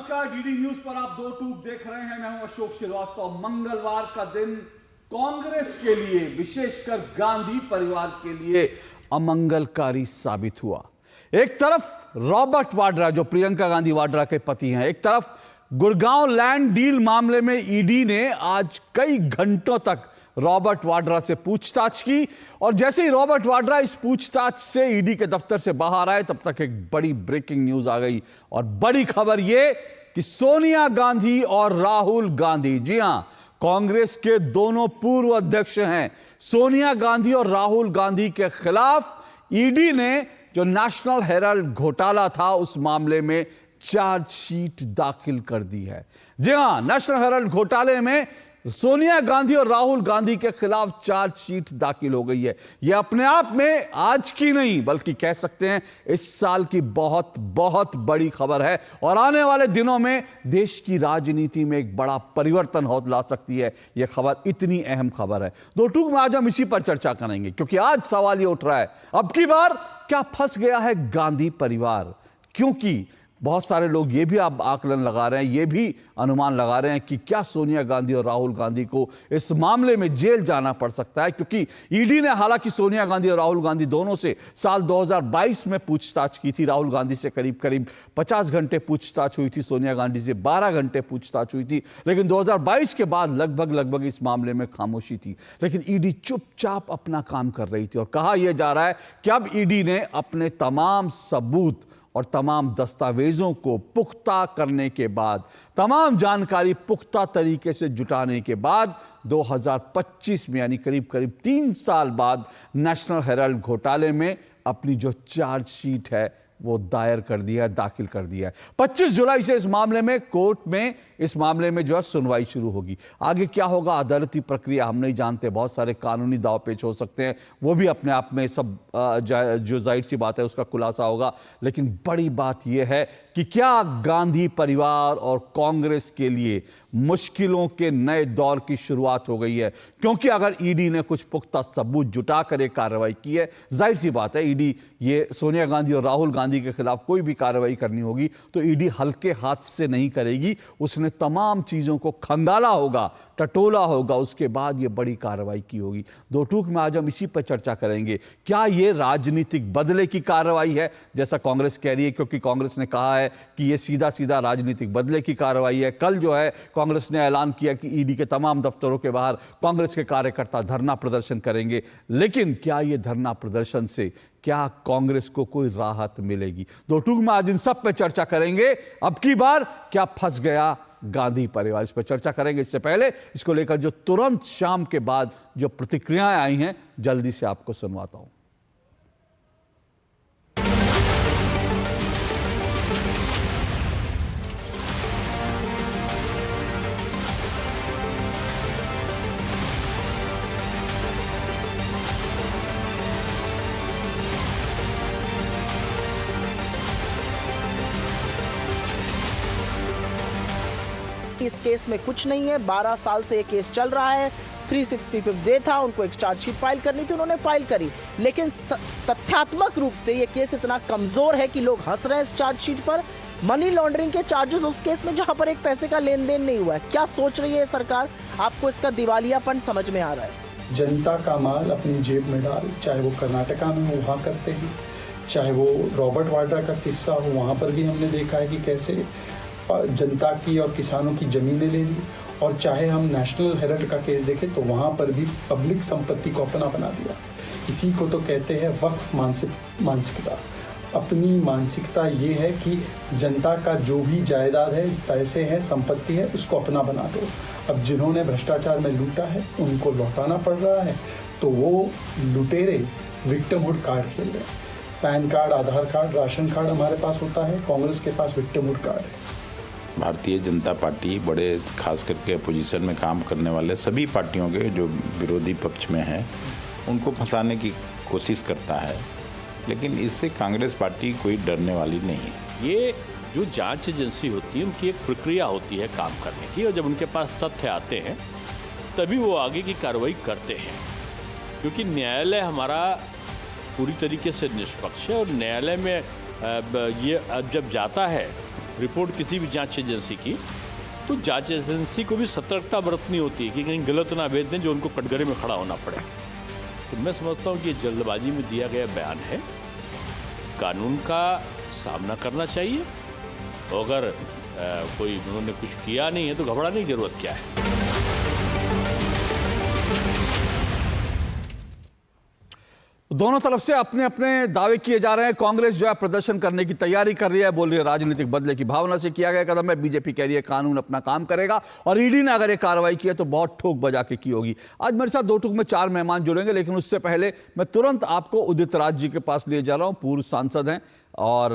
नमस्कार, DD news पर आप दो टूक देख रहे हैं। मैं हूं अशोक श्रीवास्तव। मंगलवार का दिन कांग्रेस के लिए, विशेषकर गांधी परिवार के लिए अमंगलकारी साबित हुआ। एक तरफ रॉबर्ट वाड्रा, जो प्रियंका गांधी वाड्रा के पति हैं, एक तरफ गुड़गांव लैंड डील मामले में ईडी ने आज कई घंटों तक रॉबर्ट वाड्रा से पूछताछ की, और जैसे ही रॉबर्ट वाड्रा इस पूछताछ से ईडी के दफ्तर से बाहर आए, तब तक एक बड़ी ब्रेकिंग न्यूज आ गई। और बड़ी खबर यह कि सोनिया गांधी और राहुल गांधी, जी हां, कांग्रेस के दोनों पूर्व अध्यक्ष हैं, सोनिया गांधी और राहुल गांधी के खिलाफ ईडी ने जो नेशनल हेराल्ड घोटाला था उस मामले में चार्जशीट दाखिल कर दी है। जी हां, नेशनल हेराल्ड घोटाले में सोनिया गांधी और राहुल गांधी के खिलाफ चार्जशीट दाखिल हो गई है। यह अपने आप में आज की नहीं, बल्कि कह सकते हैं इस साल की बहुत बहुत बड़ी खबर है, और आने वाले दिनों में देश की राजनीति में एक बड़ा परिवर्तन हो ला सकती है। यह खबर इतनी अहम खबर है। दो टूक में आज हम इसी पर चर्चा करेंगे, क्योंकि आज सवाल यह उठ रहा है, अब की बार क्या फंस गया है गांधी परिवार? क्योंकि बहुत सारे लोग ये भी आप आकलन लगा रहे हैं, ये भी अनुमान लगा रहे हैं कि क्या सोनिया गांधी और राहुल गांधी को इस मामले में जेल जाना पड़ सकता है, क्योंकि ईडी ने हालांकि सोनिया गांधी और राहुल गांधी दोनों से साल 2022 में पूछताछ की थी। राहुल गांधी से करीब करीब 50 घंटे पूछताछ हुई थी, सोनिया गांधी से 12 घंटे पूछताछ हुई थी, लेकिन 2022 के बाद लगभग इस मामले में खामोशी थी। लेकिन ईडी चुपचाप अपना काम कर रही थी, और कहा यह जा रहा है कि अब ईडी ने अपने तमाम सबूत और तमाम दस्तावेजों को पुख्ता करने के बाद, तमाम जानकारी पुख्ता तरीके से जुटाने के बाद 2025 में, यानी करीब करीब 3 साल बाद, नेशनल हेराल्ड घोटाले में अपनी जो चार्जशीट है वो दायर कर दिया है, दाखिल कर दिया है। 25 जुलाई से इस मामले में कोर्ट में, इस मामले में जो है सुनवाई शुरू होगी। आगे क्या होगा, अदालती प्रक्रिया हम नहीं जानते, बहुत सारे कानूनी दाव पेच हो सकते हैं, वो भी अपने आप में सब जो जाहिर सी बात है उसका खुलासा होगा। लेकिन बड़ी बात यह है कि क्या गांधी परिवार और कांग्रेस के लिए मुश्किलों के नए दौर की शुरुआत हो गई है, क्योंकि अगर ईडी ने कुछ पुख्ता सबूत जुटाकर एक कार्रवाई की है, जाहिर सी बात है ईडी ये सोनिया गांधी और राहुल गांधी के खिलाफ कोई भी कार्रवाई करनी होगी तो ईडी हल्के हाथ से नहीं करेगी। उसने तमाम चीजों को खंगाला होगा, टटोला होगा, उसके बाद ये बड़ी कार्रवाई की होगी। दो टूक में आज हम इसी पर चर्चा करेंगे। क्या ये राजनीतिक बदले की कार्रवाई है, जैसा कांग्रेस कह रही है, क्योंकि कांग्रेस ने कहा है कि ये सीधा सीधा राजनीतिक बदले की कार्रवाई है। कल जो है कांग्रेस ने ऐलान किया कि ईडी के तमाम दफ्तरों के बाहर कांग्रेस के कार्यकर्ता धरना प्रदर्शन करेंगे। लेकिन क्या ये धरना प्रदर्शन से क्या कांग्रेस को कोई राहत मिलेगी? दो टूक में आज इन सब पे चर्चा करेंगे। अब की बार क्या फंस गया गांधी परिवार, इस पर चर्चा करेंगे। इससे पहले इसको लेकर जो तुरंत शाम के बाद जो प्रतिक्रियाएं आई हैं, जल्दी से आपको सुनवाता हूं। इस केस में कुछ नहीं है, 12 साल से ये केस चल रहा है। 365 डे था, उनको एक चार्जशीट फाइल करनी थी, उन्होंने फाइल करी। लेकिन तथ्यात्मक रूप से ये केस इतना कमजोर है कि लोग हंस रहे हैं इस चार्जशीट पर। मनी लॉन्ड्रिंग के चार्जेस उस केस में जहां पर एक पैसे का लेन देन नहीं हुआ है। क्या सोच रही है सरकार? आपको इसका दिवालियापन समझ में आ रहा है? जनता का माल अपनी जेब में डाल, चाहे वो कर्नाटका में हो वहाँ करते हैं, चाहे वो रॉबर्ट वाड्रा का किस्सा हो, वहाँ पर भी हमने देखा है कि कैसे जनता की और किसानों की ज़मीनें ले ली, और चाहे हम नेशनल हेराल्ड का केस देखें तो वहाँ पर भी पब्लिक संपत्ति को अपना बना दिया। इसी को तो कहते हैं वक्फ मानसिकता। अपनी मानसिकता ये है कि जनता का जो भी जायदाद है, पैसे हैं, संपत्ति है, उसको अपना बना दो। अब जिन्होंने भ्रष्टाचार में लूटा है उनको लौटाना पड़ रहा है, तो वो लुटेरे विक्टिमहुड कार्ड खेल रहे हैं। पैन कार्ड, आधार कार्ड, राशन कार्ड हमारे पास होता है, कांग्रेस के पास विक्टिमहुड कार्ड है। भारतीय जनता पार्टी बड़े खास करके अपोजिशन में काम करने वाले सभी पार्टियों के जो विरोधी पक्ष में हैं उनको फंसाने की कोशिश करता है, लेकिन इससे कांग्रेस पार्टी कोई डरने वाली नहीं है। ये जो जांच एजेंसी होती है उनकी एक प्रक्रिया होती है काम करने की, और जब उनके पास तथ्य आते हैं तभी वो आगे की कार्रवाई करते हैं, क्योंकि न्यायालय हमारा पूरी तरीके से निष्पक्ष है। और न्यायालय में ये जब जाता है रिपोर्ट किसी भी जांच एजेंसी की, तो जांच एजेंसी को भी सतर्कता बरतनी होती है कि कहीं गलत ना भेज दें जो उनको कटघरे में खड़ा होना पड़े। तो मैं समझता हूँ कि ये जल्दबाजी में दिया गया बयान है, कानून का सामना करना चाहिए। अगर कोई उन्होंने कुछ किया नहीं है तो घबराने की जरूरत क्या है। दोनों तरफ से अपने अपने दावे किए जा रहे हैं। कांग्रेस जो है प्रदर्शन करने की तैयारी कर रही है, बोल रही है राजनीतिक बदले की भावना से किया गया कदम है। बीजेपी कह रही है कानून अपना काम करेगा और ईडी ने अगर ये कार्रवाई की है तो बहुत ठोक बजा के की होगी। आज मेरे साथ दो टूक में 4 मेहमान जुड़ेंगे, लेकिन उससे पहले मैं तुरंत आपको उदित राज जी के पास ले जा रहा हूं। पूर्व सांसद हैं और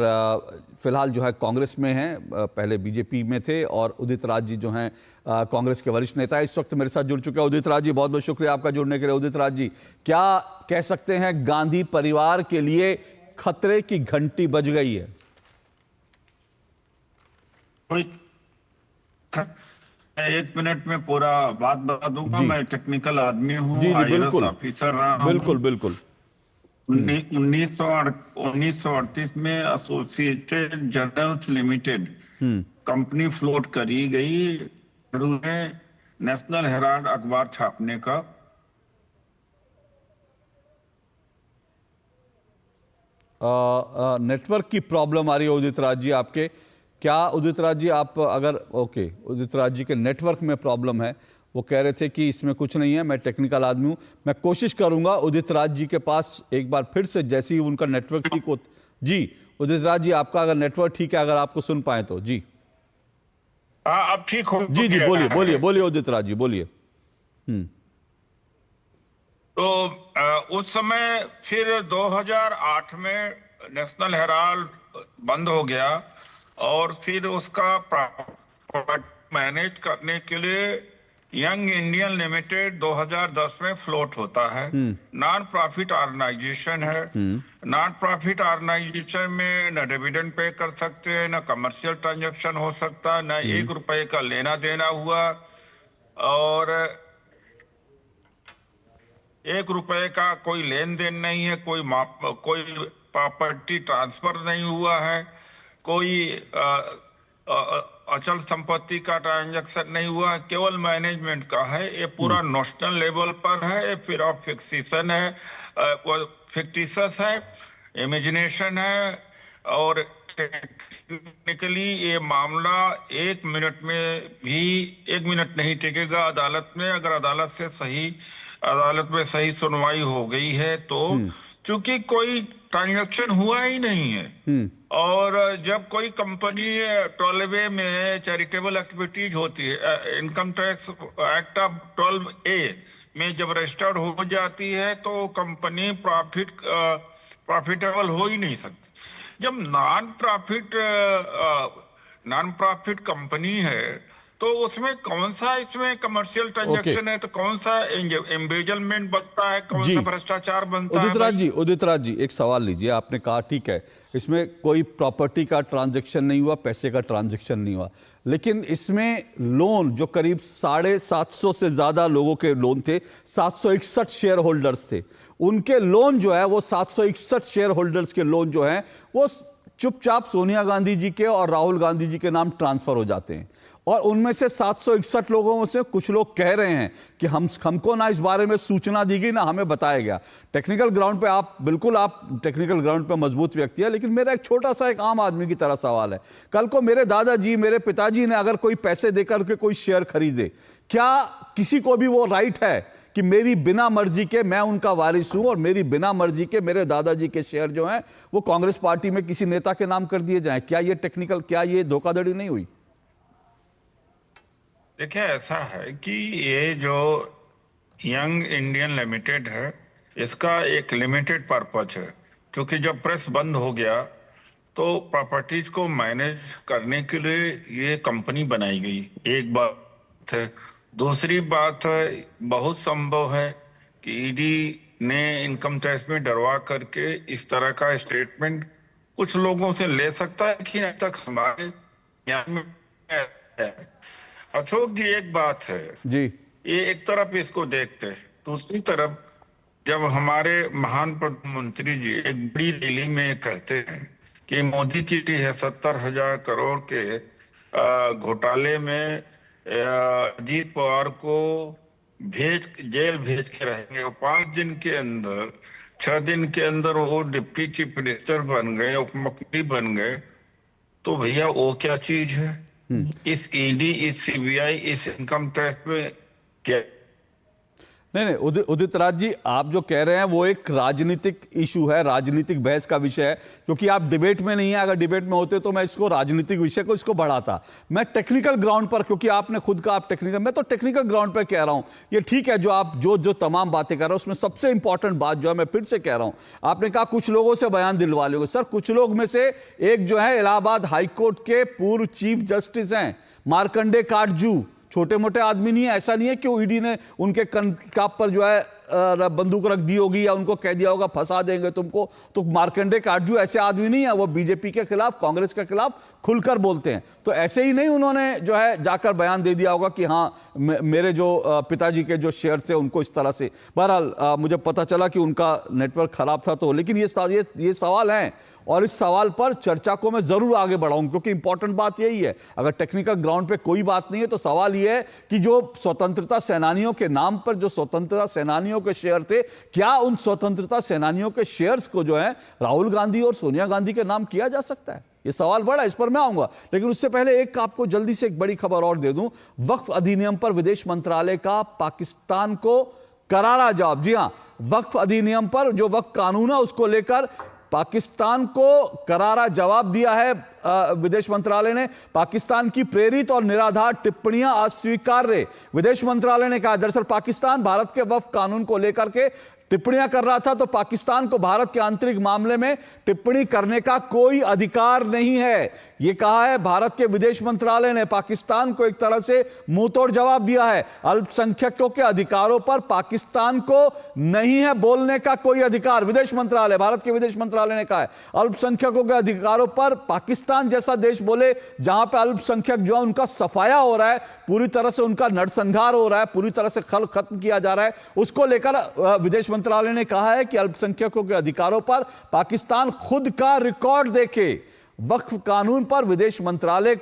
फिलहाल जो है कांग्रेस में हैं, पहले बीजेपी में थे। और उदित राज जी जो हैं कांग्रेस के वरिष्ठ नेता, इस वक्त मेरे साथ जुड़ चुके हैं। उदित राज जी, बहुत बहुत शुक्रिया आपका जुड़ने के लिए। उदित राज जी, क्या कह सकते हैं, गांधी परिवार के लिए खतरे की घंटी बज गई है? एक मिनट में पूरा बात बता दूंगा। मैं टेक्निकल आदमी हूँ, जी बिल्कुल ऑफिसर रहा हूं। बिल्कुल 1938 में associated journals limited company float करी गई, नेशनल हेराल्ड अखबार छापने का। नेटवर्क की प्रॉब्लम आ रही है उदित राज जी आपके। क्या उदित राज जी आप अगर ओके, उदित राज जी के नेटवर्क में प्रॉब्लम है। वो कह रहे थे कि इसमें कुछ नहीं है, मैं टेक्निकल आदमी हूं। मैं कोशिश करूंगा उदित राज जी के पास एक बार फिर से, जैसे ही उनका नेटवर्क ठीक हो। जी उदित राज जी, आपका अगर नेटवर्क ठीक है, अगर आपको सुन पाए तो। जी अब ठीक हो। जी जी बोलिए उदित राज जी, बोलिए। तो उस समय फिर 2008 में नेशनल हेराल्ड बंद हो गया और फिर उसका मैनेज करने के लिए यंग इंडियन लिमिटेड 2010 में फ्लोट होता है। नॉन प्रॉफिट ऑर्गेनाइजेशन है। नॉन प्रॉफिट ऑर्गेनाइजेशन में न डिविडेंड पे कर सकते हैं, न कमर्शियल ट्रांजैक्शन हो सकता, न 1 रुपए का लेना देना हुआ और 1 रुपए का कोई लेन देन नहीं है, कोई प्रॉपर्टी ट्रांसफर नहीं हुआ है, कोई अचल संपत्ति का ट्रांजैक्शन नहीं हुआ, केवल मैनेजमेंट का है। ये पूरा नेशनल लेवल पर है। ये फिर ऑफ फिक्सेशन है, फिक्टिशियस है, इमेजिनेशन है और टेक्निकली ये मामला 1 मिनट में भी 1 मिनट नहीं टिकेगा अदालत में। अगर अदालत में सही सुनवाई हो गई है तो, चूंकि कोई ट्रांजैक्शन हुआ ही नहीं है। और जब कोई कंपनी 12A में चैरिटेबल एक्टिविटीज होती है, income tax act of 12A में जब रजिस्टर्ड हो जाती है तो कंपनी प्रॉफिटेबल हो ही नहीं सकती। जब नॉन प्रॉफिट कंपनी है तो उसमें कौन सा इसमें कमर्शियल ट्रांजैक्शन है, तो कौन सा एम्बेजलमेंट बनता है, कौन सा भ्रष्टाचार बनता है? उदित राज जी, एक सवाल लीजिए। आपने कहा ठीक है, इसमें कोई प्रॉपर्टी का ट्रांजैक्शन नहीं हुआ, पैसे का ट्रांजैक्शन नहीं हुआ, लेकिन इसमें लोन जो करीब 750 से ज्यादा लोगों के लोन थे, 761 शेयर होल्डर्स थे, उनके लोन जो है वो 761 शेयर होल्डर्स के लोन जो है वो चुपचाप सोनिया गांधी जी के और राहुल गांधी जी के नाम ट्रांसफर हो जाते हैं। और उनमें से 761 लोगों में से कुछ लोग कह रहे हैं कि हमको ना इस बारे में सूचना दी गई, ना हमें बताया गया। टेक्निकल ग्राउंड पे आप टेक्निकल ग्राउंड पे मजबूत व्यक्ति है, लेकिन मेरा एक छोटा सा एक आम आदमी की तरह सवाल है। कल को मेरे दादाजी, मेरे पिताजी ने अगर कोई पैसे देकर के कोई शेयर खरीदे, क्या किसी को भी वो राइट है कि मेरी बिना मर्जी के, मैं उनका वारिस हूं और मेरी बिना मर्जी के मेरे दादाजी के शेयर जो हैं वो कांग्रेस पार्टी में किसी नेता के नाम कर दिए जाएं? क्या ये धोखाधड़ी नहीं हुई? देखिए, ऐसा है कि ये जो यंग इंडियन लिमिटेड है, इसका एक लिमिटेड पर्पज है। क्योंकि जब प्रेस बंद हो गया तो प्रॉपर्टीज को मैनेज करने के लिए ये कंपनी बनाई गई, एक बात है। दूसरी बात है, बहुत संभव है कि ईडी ने इनकम टैक्स में डरवा करके इस तरह का स्टेटमेंट कुछ लोगों से ले सकता है कि अब तक हमारे ज्ञान में है। अशोक जी, एक बात है जी, ये एक तरफ इसको देखते हैं, दूसरी तरफ जब हमारे महान प्रधानमंत्री जी एक बड़ी रैली में कहते हैं कि मोदी की 70,000 करोड़ के घोटाले में अजीत पवार को जेल भेज के रहेंगे। 5 दिन के अंदर, 6 दिन के अंदर वो डिप्टी चीफ मिनिस्टर बन गए, उप मुख्यमंत्री बन गए, तो भैया वो क्या चीज है? इस ईडी, इस सीबीआई, इस इनकम टैक्स में क्या? नहीं, उदित राज जी, आप जो कह रहे हैं वो एक राजनीतिक इशू है, राजनीतिक बहस का विषय है, क्योंकि आप डिबेट में नहीं है। अगर डिबेट में होते तो मैं इसको राजनीतिक विषय को इसको बढ़ाता। मैं टेक्निकल ग्राउंड पर, क्योंकि आपने खुद कहा आप टेक्निकल, मैं तो टेक्निकल ग्राउंड पर कह रहा हूं। ये ठीक है जो आप जो तमाम बातें कर रहे हो, उसमें सबसे इंपॉर्टेंट बात जो है, मैं फिर से कह रहा हूं, आपने कहा कुछ लोगों से बयान दिलवा लोगे। सर, कुछ लोग में से एक जो है इलाहाबाद हाईकोर्ट के पूर्व चीफ जस्टिस हैं मार्कंडे काटजू। छोटे मोटे आदमी नहीं है, ऐसा नहीं है कि ईडी ने उनके काप पर जो है बंदूक रख दी होगी या उनको कह दिया होगा फंसा देंगे तुमको। तो मार्कंडे काटजू ऐसे आदमी नहीं है, वो बीजेपी के खिलाफ, कांग्रेस के खिलाफ खुलकर बोलते हैं। तो ऐसे ही नहीं उन्होंने जो है जाकर बयान दे दिया होगा कि हाँ मेरे जो पिताजी के जो शेयर थे उनको इस तरह से। बहरहाल मुझे पता चला कि उनका नेटवर्क खराब था, तो लेकिन ये सवाल है और इस सवाल पर चर्चा को मैं जरूर आगे बढ़ाऊंगा, क्योंकि इंपॉर्टेंट बात यही है। अगर टेक्निकल ग्राउंड पे कोई बात नहीं है तो सवाल यह है कि जो स्वतंत्रता सेनानियों के नाम पर जो स्वतंत्रता सेनानियों के शेयर थे, क्या उन स्वतंत्रता सेनानियों के शेयर्स को जो है राहुल गांधी और सोनिया गांधी के नाम किया जा सकता है? ये सवाल बड़ा है, इस पर मैं आऊंगा। लेकिन उससे पहले एक आपको जल्दी से एक बड़ी खबर और दे दूं। वक्फ अधिनियम पर विदेश मंत्रालय का पाकिस्तान को करारा जवाब। जी हां, वक्फ अधिनियम पर जो वक्फ कानून है उसको लेकर पाकिस्तान को करारा जवाब दिया है विदेश मंत्रालय ने। पाकिस्तान की प्रेरित और निराधार टिप्पणियां अस्वीकार्य, विदेश मंत्रालय ने कहा। दरअसल पाकिस्तान भारत के वक्फ कानून को लेकर के टिप्पणियां कर रहा था, तो पाकिस्तान को भारत के आंतरिक मामले में टिप्पणी करने का कोई अधिकार नहीं है, यह कहा है भारत के विदेश मंत्रालय ने। पाकिस्तान को एक तरह से मुंहतोड़ जवाब दिया है। अल्पसंख्यकों के अधिकारों पर पाकिस्तान को नहीं है बोलने का कोई अधिकार, विदेश मंत्रालय, भारत के विदेश मंत्रालय ने कहा है। अल्पसंख्यकों के अधिकारों पर पाकिस्तान जैसा देश बोले जहां पर अल्पसंख्यक जो है उनका सफाया हो रहा है, पूरी तरह से उनका नरसंहार हो रहा है, पूरी तरह से खत्म किया जा रहा है, उसको लेकर विदेश मंत्रालय ने कहा है कि अल्पसंख्यकों के अधिकारों पर पाकिस्तान खुद का रिकॉर्ड देखे। वक्फ कानून पर विदेश मंत्रालय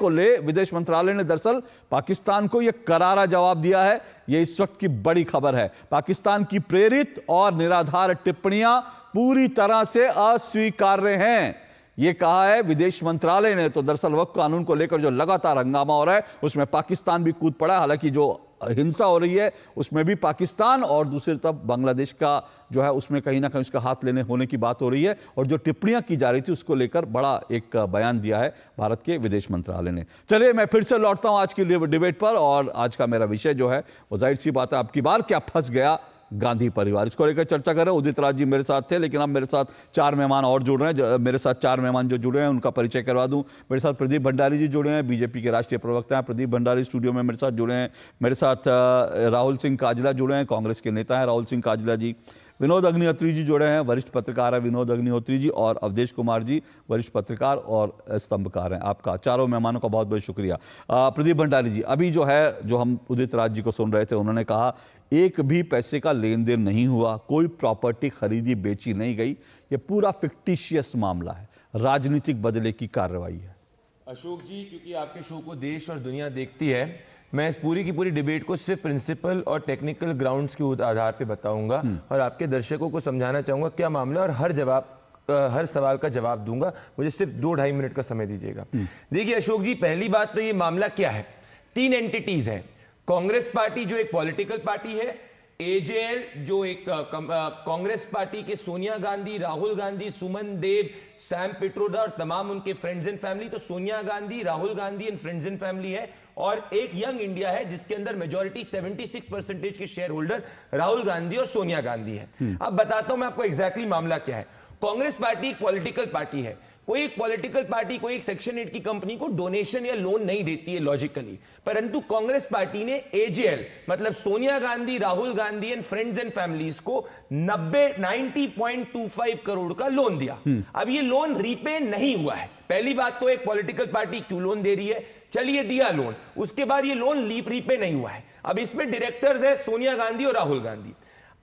ने दरअसल पाकिस्तान को यह करारा जवाब दिया है। यह इस वक्त की बड़ी खबर है। पाकिस्तान की प्रेरित और निराधार टिप्पणियां पूरी तरह से अस्वीकार्य हैं, यह कहा है विदेश मंत्रालय ने। तो दरअसल वक्फ कानून को लेकर जो लगातार हंगामा हो रहा है उसमें पाकिस्तान भी कूद पड़ा है। हालांकि जो हिंसा हो रही है उसमें भी पाकिस्तान और दूसरी तरफ बांग्लादेश का जो है उसमें कहीं ना कहीं उसका हाथ लेने होने की बात हो रही है। और जो टिप्पणियां की जा रही थी उसको लेकर बड़ा एक बयान दिया है भारत के विदेश मंत्रालय ने। चलिए मैं फिर से लौटता हूं आज की डिबेट पर, और आज का मेरा विषय जो है वो जाहिर सी बात है, आपकी बार क्या फंस गया गांधी परिवार, इसको लेकर चर्चा कर रहे हैं। उदित राज जी मेरे साथ थे, लेकिन अब मेरे साथ 4 मेहमान और जुड़ रहे हैं। मेरे साथ 4 मेहमान जो जुड़े हैं उनका परिचय करवा दूं। मेरे साथ प्रदीप भंडारी जी जुड़े हैं, बीजेपी के राष्ट्रीय प्रवक्ता हैं। प्रदीप भंडारी स्टूडियो में मेरे साथ जुड़े हैं। मेरे साथ राहुल सिंह काजला जुड़े हैं, कांग्रेस के नेता हैं राहुल सिंह काजला जी। विनोद अग्निहोत्री जी जुड़े हैं, वरिष्ठ पत्रकार है विनोद अग्निहोत्री जी। और अवधेश कुमार जी, वरिष्ठ पत्रकार और स्तंभकार हैं। आपका चारों मेहमानों का बहुत बहुत शुक्रिया। प्रदीप भंडारी जी, अभी जो हम उदित राज जी को सुन रहे थे, उन्होंने कहा एक भी पैसे का लेन देन नहीं हुआ, कोई प्रॉपर्टी खरीदी बेची नहीं गई, ये पूरा फिक्टिशियस मामला है, राजनीतिक बदले की कार्रवाई है। अशोक जी, क्योंकि आपके शो को देश और दुनिया देखती है, मैं इस पूरी की पूरी डिबेट को सिर्फ प्रिंसिपल और टेक्निकल ग्राउंड्स के आधार पे बताऊंगा और आपके दर्शकों को समझाना चाहूंगा क्या मामला, और हर सवाल का जवाब दूंगा। मुझे सिर्फ 2-2.5 मिनट का समय दीजिएगा। देखिए अशोक जी, पहली बात तो ये मामला क्या है, 3 एंटिटीज है। कांग्रेस पार्टी जो एक पॉलिटिकल पार्टी है, एजेएल जो एक कांग्रेस पार्टी के सोनिया गांधी, राहुल गांधी, सुमन देव, सैम पिट्रोडा और तमाम उनके फ्रेंड्स एंड फैमिली। तो Sonia Gandhi, Rahul Gandhi and friends and family है, और एक यंग इंडिया है जिसके अंदर मेजॉरिटी 76% के शेयर होल्डर राहुल गांधी और सोनिया गांधी है। अब बताता हूं मैं आपको एग्जैक्टली मामला क्या है। कांग्रेस पार्टी एक पॉलिटिकल पार्टी है। कोई एक पॉलिटिकल पार्टी कोई एक सेक्शन 8 की कंपनी को डोनेशन या लोन नहीं देती है लॉजिकली, परंतु कांग्रेस पार्टी ने एजेएल मतलब Sonia Gandhi, Rahul Gandhi and friends and families को 90.25 करोड़ का लोन दिया। अब ये लोन रीपे नहीं हुआ है। पहली बात तो एक पॉलिटिकल पार्टी क्यों लोन दे रही है, चलिए दिया लोन, उसके बाद ये लोन रीपे नहीं हुआ है। अब इसमें डायरेक्टर्स है सोनिया गांधी और राहुल गांधी।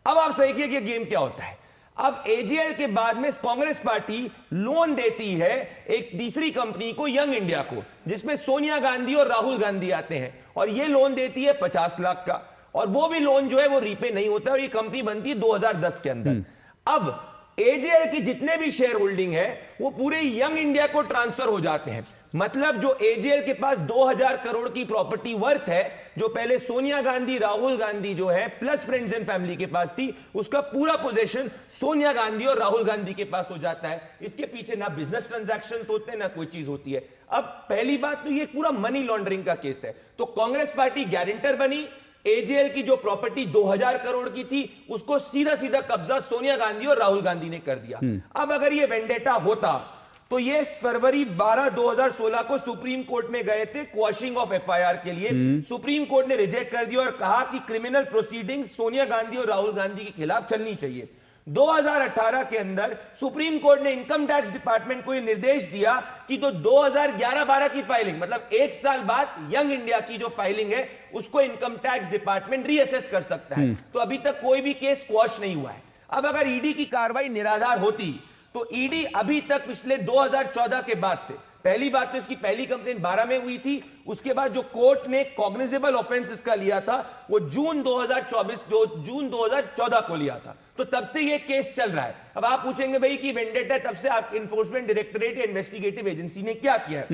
अब आप सही किए कि गेम क्या होता है। अब एजेएल के बाद में कांग्रेस पार्टी लोन देती है एक तीसरी कंपनी को, यंग इंडिया को, जिसमें सोनिया गांधी और राहुल गांधी आते हैं, और ये लोन देती है 50 लाख का, और वो भी लोन जो है वो रीपे नहीं होता, और ये कंपनी बनती है 2010 के अंदर। अब एजेएल की जितने भी शेयर होल्डिंग है वो पूरे यंग इंडिया को ट्रांसफर हो जाते हैं। मतलब जो एजेएल के पास 2000 करोड़ की प्रॉपर्टी वर्थ है, जो पहले सोनिया गांधी, राहुल गांधी जो है प्लस फ्रेंड्स एंड फैमिली के पास थी, उसका पूरा पोजीशन सोनिया गांधी और राहुल गांधी के पास हो जाता है। इसके पीछे ना बिजनेस ट्रांजैक्शंस होते हैं, ना कोई चीज होती है। अब पहली बात तो ये पूरा मनी लॉन्ड्रिंग का केस है। तो कांग्रेस पार्टी गारंटर बनी, एजेएल की जो प्रॉपर्टी 2000 करोड़ की थी उसको सीधा सीधा कब्जा सोनिया गांधी और राहुल गांधी ने कर दिया। अब अगर ये वेंडेटा होता तो ये फरवरी 12, 2016 को सुप्रीम कोर्ट में गए थे क्वॉशिंग ऑफ एफआईआर के लिए। सुप्रीम कोर्ट ने रिजेक्ट कर दिया और कहा कि क्रिमिनल प्रोसीडिंग्स सोनिया गांधी और राहुल गांधी के खिलाफ चलनी चाहिए। 2018 के अंदर सुप्रीम कोर्ट ने इनकम टैक्स डिपार्टमेंट को यह निर्देश दिया कि तो 2011-12 की फाइलिंग, मतलब एक साल बाद यंग इंडिया की जो फाइलिंग है उसको इनकम टैक्स डिपार्टमेंट रीअसेस कर सकता है। तो अभी तक कोई भी केस क्वॉश नहीं हुआ है। अब अगर ईडी की कार्रवाई निराधार होती तो ईडी अभी तक पिछले 2014 के बाद से, पहली बात तो इसकी पहली कंप्लेंट 12 में हुई थी, उसके बाद जो कोर्ट ने कॉग्निजेबल ऑफेंस इसका लिया था वो जून 2014 को लिया था। तो तब से ये केस चल रहा है। अब आप पूछेंगे भाई कि वेंडेटा तब से आप इन्फोर्समेंट डायरेक्टरेट या इन्वेस्टिगेटिव एजेंसी ने क्या किया है?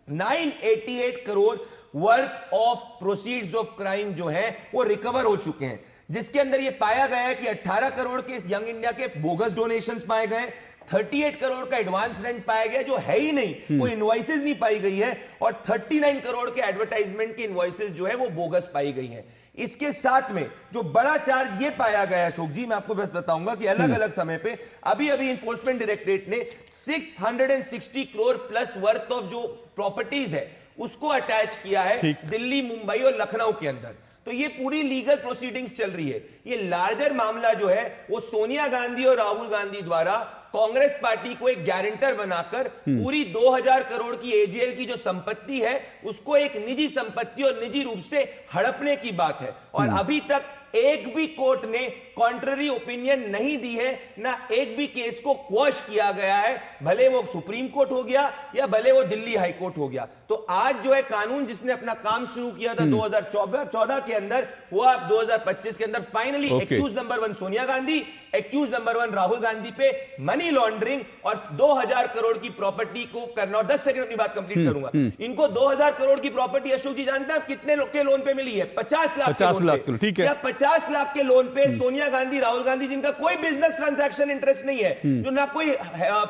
988 crore worth of proceeds of crime जो है वो रिकवर हो चुके हैं, जिसके अंदर ये पाया गया है कि 18 करोड़ के इस यंग इंडिया के बोगस डोनेशंस पाए गए, 38 करोड़ का एडवांस रेंट पाया गया जो है ही नहीं, कोई इनवॉइसेस नहीं पाई गई है, और 39 करोड़ के एडवर्टाइजमेंट की इनवॉइसेस जो है वो बोगस पाई गई हैं। इसके साथ में जो बड़ा चार्ज ये पाया गया है अशोक जी, मैं आपको बस बताऊंगा कि अलग अलग समय पे अभी इन्फोर्समेंट डायरेक्टरेट ने 660 करोड़ प्लस वर्थ ऑफ जो प्रॉपर्टीज है उसको अटैच किया है दिल्ली, मुंबई और लखनऊ के अंदर। तो ये पूरी लीगल प्रोसीडिंग्स चल रही है। ये लार्जर मामला जो है वो सोनिया गांधी और राहुल गांधी द्वारा कांग्रेस पार्टी को एक गारंटर बनाकर पूरी 2000 करोड़ की एजेएल की जो संपत्ति है उसको एक निजी संपत्ति और निजी रूप से हड़पने की बात है। और अभी तक एक भी कोर्ट ने कॉन्ट्ररी ओपिनियन नहीं दी है, ना एक भी केस को क्वॉश किया गया है, भले वो सुप्रीम कोर्ट हो गया या भले वो दिल्ली हाई कोर्ट हो गया। तो आज जो है कानून जिसने अपना काम शुरू किया था 2014 के अंदर, वो आप 2025 के अंदर finally accused number 1 Sonia Gandhi, accused number 1 Rahul Gandhi पे मनी लॉन्ड्रिंग और 2000 करोड़ की प्रॉपर्टी को करना। और 10 सेकंड अपनी बात कंप्लीट करूंगा। इनको 2000 करोड़ की प्रॉपर्टी अशोक जी जानते हैं कितने लोग के लोन पे मिली है? 50 लाख के। ठीक है, 50 लाख के लोन पे सोनिया गांधी, राहुल गांधी जिनका कोई बिजनेस ट्रांजैक्शन इंटरेस्ट नहीं है, जो ना कोई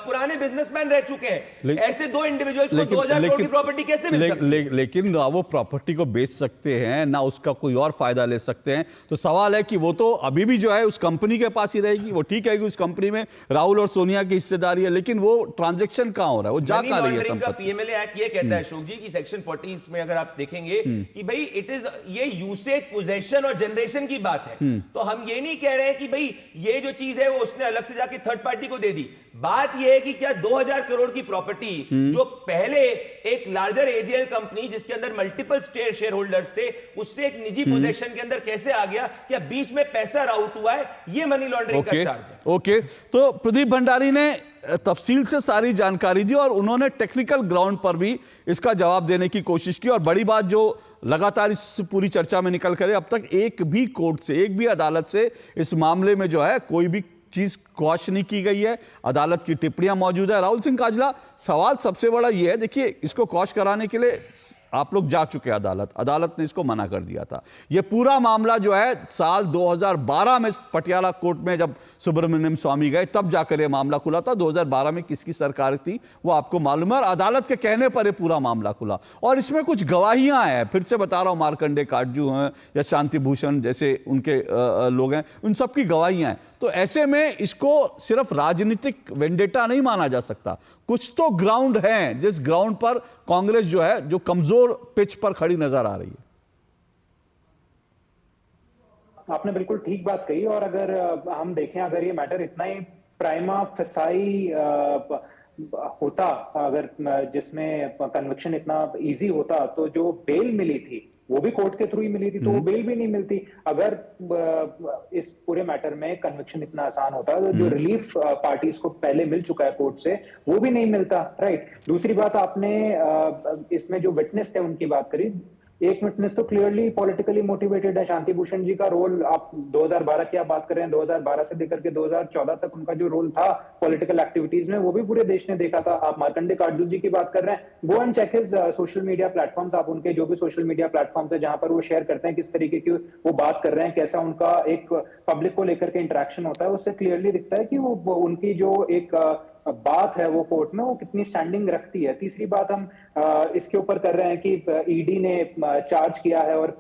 पुराने बिजनेसमैन रह चुके हैं, ऐसे दो इंडिविजुअल्स को 2000 करोड़ की प्रॉपर्टी कैसे मिल सकती है? लेकिन ना वो प्रॉपर्टी को बेच सकते हैं ना उसका कोई और फायदा ले सकते हैं। तो सवाल है कि वो तो अभी भी जो है उस कंपनी के पास ही रहेगी। वो ठीक है कि उस कंपनी में राहुल और सोनिया की हिस्सेदारी है, लेकिन वो ट्रांजैक्शन कहां हो रहा है? वो जा कहां रही है संपत्ति? पीएमएलए एक्ट ये कहता है अशोक जी की सेक्शन 40 में अगर आप देखेंगे कि भाई इट इज ये यूसेज, पोजेशन और जनरेशन की बात है। तो हम ये नहीं कह रहे हैं कि भाई ये जो चीज है वो उसने अलग से जाके थर्ड पार्टी को दे दी। बात यह है कि क्या 2000 करोड़ की प्रॉपर्टी जो पहले एक लार्जर एजेएल कंपनी जिसके अंदर मल्टीपल शेयर होल्डर्स थे उससे एक निजी पोजीशन के अंदर कैसे आ गया? क्या बीच में पैसा राउट हुआ है? ये मनी लॉन्ड्रिंग का चार्ज है। ओके, तो प्रदीप भंडारी ने तफसील से सारी जानकारी दी और उन्होंने टेक्निकल ग्राउंड पर भी इसका जवाब देने की कोशिश की। और बड़ी बात जो लगातार इस पूरी चर्चा में निकल कर अब तक एक भी कोर्ट से, एक भी अदालत से इस मामले में जो है कोई भी चीज क्वॉश नहीं की गई है। अदालत की टिप्पणियां मौजूद है। राहुल सिंह काजला, सवाल सबसे बड़ा यह है, देखिए इसको क्वॉश कराने के लिए आप लोग जा चुके हैं अदालत ने इसको मना कर दिया था। यह पूरा मामला जो है साल 2012 में पटियाला कोर्ट में जब सुब्रमण्यम स्वामी गए तब जाकर यह मामला खुला था। 2012 में किसकी सरकार थी वो आपको मालूम है, और अदालत के कहने पर यह पूरा मामला खुला। और इसमें कुछ गवाहियां हैं, फिर से बता रहा हूं, मार्कंडे काटजू हैं या शांति भूषण जैसे उनके लोग हैं, उन सबकी गवाहियां हैं। तो ऐसे में इसको सिर्फ राजनीतिक वेंडेटा नहीं माना जा सकता। कुछ तो ग्राउंड है जिस ग्राउंड पर कांग्रेस जो है जो कमजोर पिच पर खड़ी नजर आ रही है। आपने बिल्कुल ठीक बात कही। और अगर हम देखें, अगर ये मैटर इतना ही प्राइमा फेसाई होता, अगर जिसमें कन्विक्शन इतना इजी होता, तो जो बेल मिली थी वो भी कोर्ट के थ्रू ही मिली थी, तो वो बेल भी नहीं मिलती। अगर इस पूरे मैटर में कन्विक्शन इतना आसान होता तो जो रिलीफ पार्टीज को पहले मिल चुका है कोर्ट से वो भी नहीं मिलता, राइट। दूसरी बात, आपने इसमें जो विटनेस थे उनकी बात करी। एक विटनेस तो क्लियरली पॉलिटिकली मोटिवेटेड है। शांति भूषण जी का रोल, आप 2012 की आप बात कर रहे हैं, 2012 से लेकर के 2014 तक उनका जो रोल था पॉलिटिकल एक्टिविटीज में, वो भी पूरे देश ने देखा था। आप मार्कंडे काटजू जी की बात कर रहे हैं, go and check his social media platforms. आप उनके जो भी सोशल मीडिया प्लेटफॉर्म्स है जहां पर वो शेयर करते हैं किस तरीके की वो बात कर रहे हैं, कैसा उनका एक पब्लिक को लेकर के इंटरेक्शन होता है, उससे क्लियरली दिखता है कि वो उनकी जो एक बात है वो कोर्ट में वो कितनी स्टैंडिंग रखती है। तीसरी बात हम इसके ऊपर कर रहे हैं कि ईडी ने चार्ज किया है और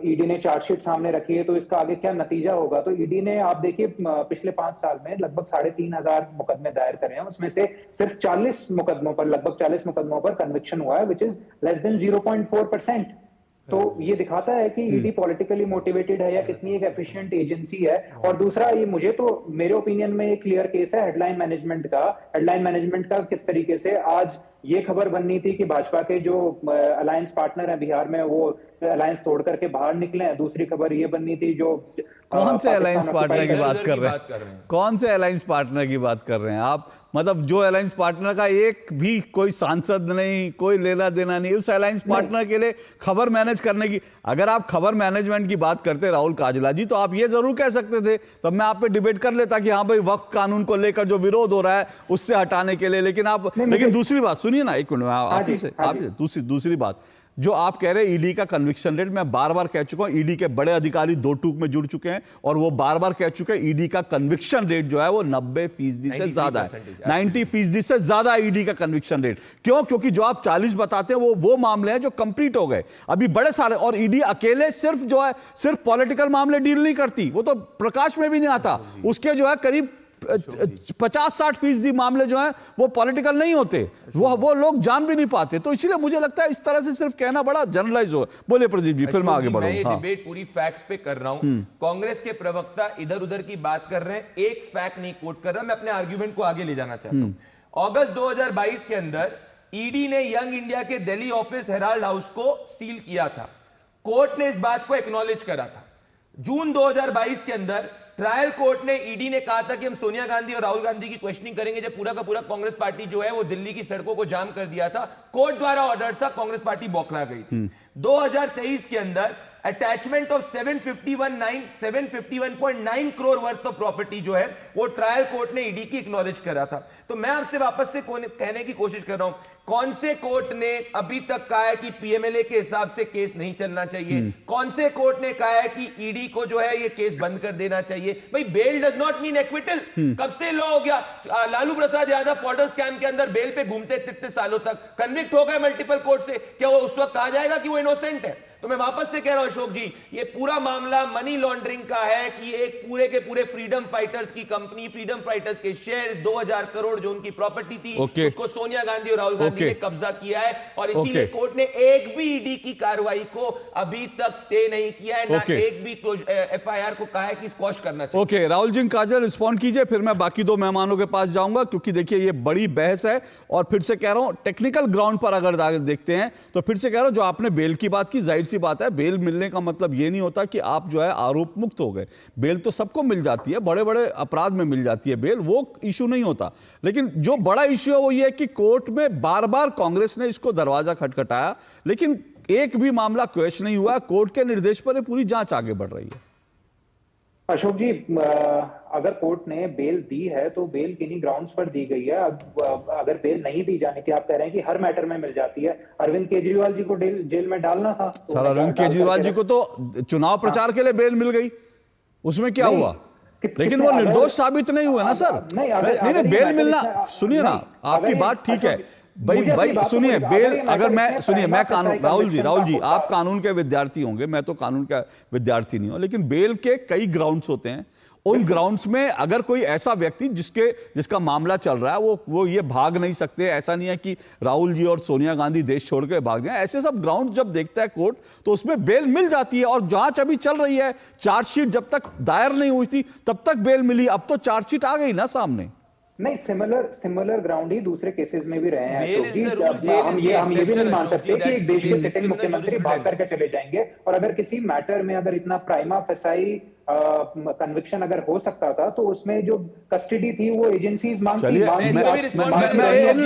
ईडी ने चार्जशीट सामने रखी है, तो इसका आगे क्या नतीजा होगा। तो ईडी ने, आप देखिए, पिछले 5 साल में लगभग 3,500 मुकदमे दायर करे हैं, उसमें से सिर्फ 40 मुकदमों पर, लगभग 40 मुकदमों पर कन्विक्शन हुआ है, विच इज लेस देन 0.4%। तो ये दिखाता है कि ईडी पॉलिटिकली मोटिवेटेड है या कितनी एक एफिशिएंट एजेंसी है। और दूसरा, ये मुझे तो मेरे ओपिनियन में एक क्लियर केस है हेडलाइन मैनेजमेंट का किस तरीके से आज ये खबर बननी थी कि भाजपा के जो अलायंस पार्टनर है बिहार में वो अलायंस तोड़ करके बाहर निकले हैं। दूसरी खबर ये बननी थी जो कौन से अलायंस पार्टनर की बात कर रहे हैं? कौन से अलायंस पार्टनर की बात कर रहे हैं आप? मतलब जो अलायंस पार्टनर का एक भी कोई सांसद नहीं, कोई लेना देना नहीं उस अलायंस पार्टनर के लिए खबर मैनेज करने की। अगर आप खबर मैनेजमेंट की बात करते राहुल काजला जी, तो आप ये जरूर कह सकते थे, तब मैं आप पे डिबेट कर लेता कि हाँ भाई वक्फ कानून को लेकर जो विरोध हो रहा है उससे हटाने के लिए। लेकिन दूसरी बात सुनिए ना, एक मिनट आप दूसरी बात जो आप कह रहे हैं ईडी का कन्विक्शन रेट, मैं बार बार कह चुका हूं, ईडी के बड़े अधिकारी 2 टूक में जुड़ चुके हैं और वो बार बार कह चुके हैं ईडी का कन्विक्शन रेट जो है वो 90% से ज्यादा है, 90% से ज्यादा ईडी का कन्विक्शन रेट। क्यों? क्योंकि जो आप 40 बताते हैं वो मामले हैं जो कंप्लीट हो गए, अभी बड़े सारे। और ईडी अकेले सिर्फ पॉलिटिकल मामले डील नहीं करती, वो तो प्रकाश में भी नहीं आता। उसके जो है करीब 50-60% मामले जो हैं वो पॉलिटिकल नहीं होते, वो लोग जान भी नहीं पाते। तो इसलिए मुझे लगता है इस तरह से सिर्फ कहना बड़ा जनरलाइज हो। बोले प्रदीप जी, फिर मैं आगे बढ़ूं। मैं ये डिबेट पूरी फैक्ट्स पे कर रहा हूं। कांग्रेस के प्रवक्ता इधर उधर की बात कर रहे हैं, एक फैक्ट नहीं कोट कर रहा। मैं अपने आर्ग्यूमेंट को आगे ले जाना चाहता हूं। अगस्त 2022 के अंदर ईडी ने यंग इंडिया के दिल्ली ऑफिस हेराल्ड हाउस को सील किया था। कोर्ट ने इस बात को एक्नॉलेज करा था। जून 2022 के अंदर ट्रायल कोर्ट ने, ईडी ने कहा था कि हम सोनिया गांधी और राहुल गांधी की क्वेश्चनिंग करेंगे जब पूरा का पूरा कांग्रेस पार्टी जो है वो दिल्ली की सड़कों को जाम कर दिया था। कोर्ट द्वारा ऑर्डर था, कांग्रेस पार्टी बौखला गई थी। 2023 के अंदर attachment of 751.9 crore worth of property जो है वो ट्रायल कोर्ट ने ईडी की एक्नॉलेज करा था। तो मैं आपसे वापस से कहने की कोशिश कर रहा हूं, कौन से कोर्ट ने अभी तक कहा है कि पीएमएलए के हिसाब से केस नहीं चलना चाहिए? कौन से कोर्ट ने कहा है कि ईडी को जो है ये केस बंद कर देना चाहिए? भाई, bail does not mean acquittal. कब से लॉ हो गया? लालू प्रसाद यादव फॉर्डर स्कैम के अंदर बेल पे घूमते 33 सालों तक, कन्विक्ट हो गए मल्टीपल कोर्ट से, क्या वो उस वक्त कहा जाएगा कि वो इनोसेंट है? तो मैं वापस से कह रहा हूं अशोक जी, ये पूरा मामला मनी लॉन्ड्रिंग का है कि एक पूरे के पूरे फ्रीडम फाइटर्स की कंपनी, फ्रीडम फाइटर्स के शेयर 2000 करोड़ जो उनकी प्रॉपर्टी थी उसको सोनिया गांधी और राहुल गांधी ने कब्जा किया है। और इसीलिए कोर्ट ने एक भी ईडी की कार्रवाई को अभी तक स्टे नहीं किया है, ना एक भी एफआईआर को कहा है कि स्क्वॉश करना चाहिए। ओके, राहुल जी काजल रिस्पॉन्ड कीजिए, फिर मैं बाकी 2 मेहमानों के पास जाऊंगा, क्योंकि देखिए ये बड़ी बहस है। और फिर से कह रहा हूं, टेक्निकल ग्राउंड पर अगर देखते हैं तो फिर से कह रहा हूं, जो आपने बेल की बात की, जाहिर सी बात है बेल मिलने का मतलब ये नहीं होता कि आप जो है आरोप मुक्त हो गए। बेल तो सबको मिल जाती है, बड़े बड़े अपराध में मिल जाती है बेल, वो इशू नहीं होता। लेकिन जो बड़ा इशू है वो ये है कि कोर्ट में बार बार कांग्रेस ने इसको दरवाजा खटखटाया, लेकिन एक भी मामला क्वेश्चन नहीं हुआ। कोर्ट के निर्देश पर पूरी जांच आगे बढ़ रही है। अशोक जी, अगर कोर्ट ने बेल दी है तो बेल किन्हीं ग्राउंड्स पर दी गई है। अगर बेल नहीं दी जाने की आप कह रहे हैं कि हर मैटर में मिल जाती है, अरविंद केजरीवाल जी को जेल में डालना था। सर, अरविंद केजरीवाल जी को तो चुनाव प्रचार के लिए बेल मिल गई, उसमें क्या हुआ? लेकिन वो निर्दोष साबित नहीं हुए ना सर। नहीं, बेल मिलना, सुनिए ना, आपकी बात ठीक है भाई सुनिए, बेल अगर मैं कानून, राहुल जी आप कानून के विद्यार्थी होंगे, मैं तो कानून का विद्यार्थी नहीं हूं, लेकिन बेल के कई ग्राउंड्स होते हैं। उन ग्राउंड्स में अगर कोई ऐसा व्यक्ति जिसका मामला चल रहा है वो ये भाग नहीं सकते। ऐसा नहीं है कि राहुल जी और सोनिया गांधी देश छोड़ के भाग जाए। ऐसे सब ग्राउंड जब देखता है कोर्ट तो उसमें बेल मिल जाती है। और जांच अभी चल रही है, चार्जशीट जब तक दायर नहीं हुई थी तब तक बेल मिली, अब तो चार्जशीट आ गई ना सामने। नहीं, सिमिलर ग्राउंड ही दूसरे केसेस में भी रहे हैं Bail Ashok ji. is the rule, jail हम is ये the भी नहीं exception, मान अशोक सकते जी, कि एक that's देश के basic सिटिंग criminal मुख्यमंत्री भाग jurisprudence. करके चले जाएंगे। और अगर किसी मैटर में अगर इतना प्राइमा फेसाई कन्विक्शन अगर हो सकता था तो उसमें जो कस्टडी थी वो एजेंसीज मांगती चलिए,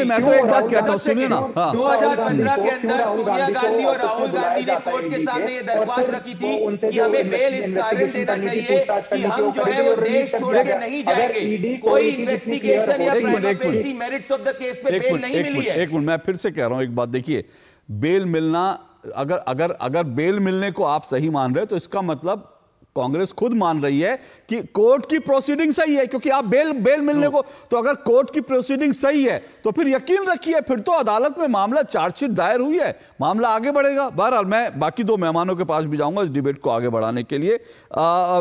मैं तो एक बात कहता हूँ, सुनिए ना। हाँ। 2015 के अंदर सोनिया गांधी और राहुल गांधी ने कोर्ट के सामने ये दरख्वास्त रखी थी कि हमें बेल इस कारण देना चाहिए कि हम जो है वो देश छोड़ के नहीं जाएंगे। कोई इन्वेस्टिगेशन या prima facie merits of the case पे बेल नहीं मिली है। एक मिनट, मैं फिर से कह रहा हूं एक बात। देखिए, बेल मिलना, अगर बेल मिलने को आप सही मान रहे हो तो इसका मतलब कांग्रेस खुद मान रही है कि कोर्ट की प्रोसीडिंग सही है, क्योंकि आप बेल मिलने को, तो अगर कोर्ट की प्रोसीडिंग सही है तो फिर यकीन रखिए फिर तो अदालत में मामला, चार्जशीट दायर हुई है, मामला आगे बढ़ेगा। बहरहाल मैं बाकी दो मेहमानों के पास भी जाऊंगा इस डिबेट को आगे बढ़ाने के लिए।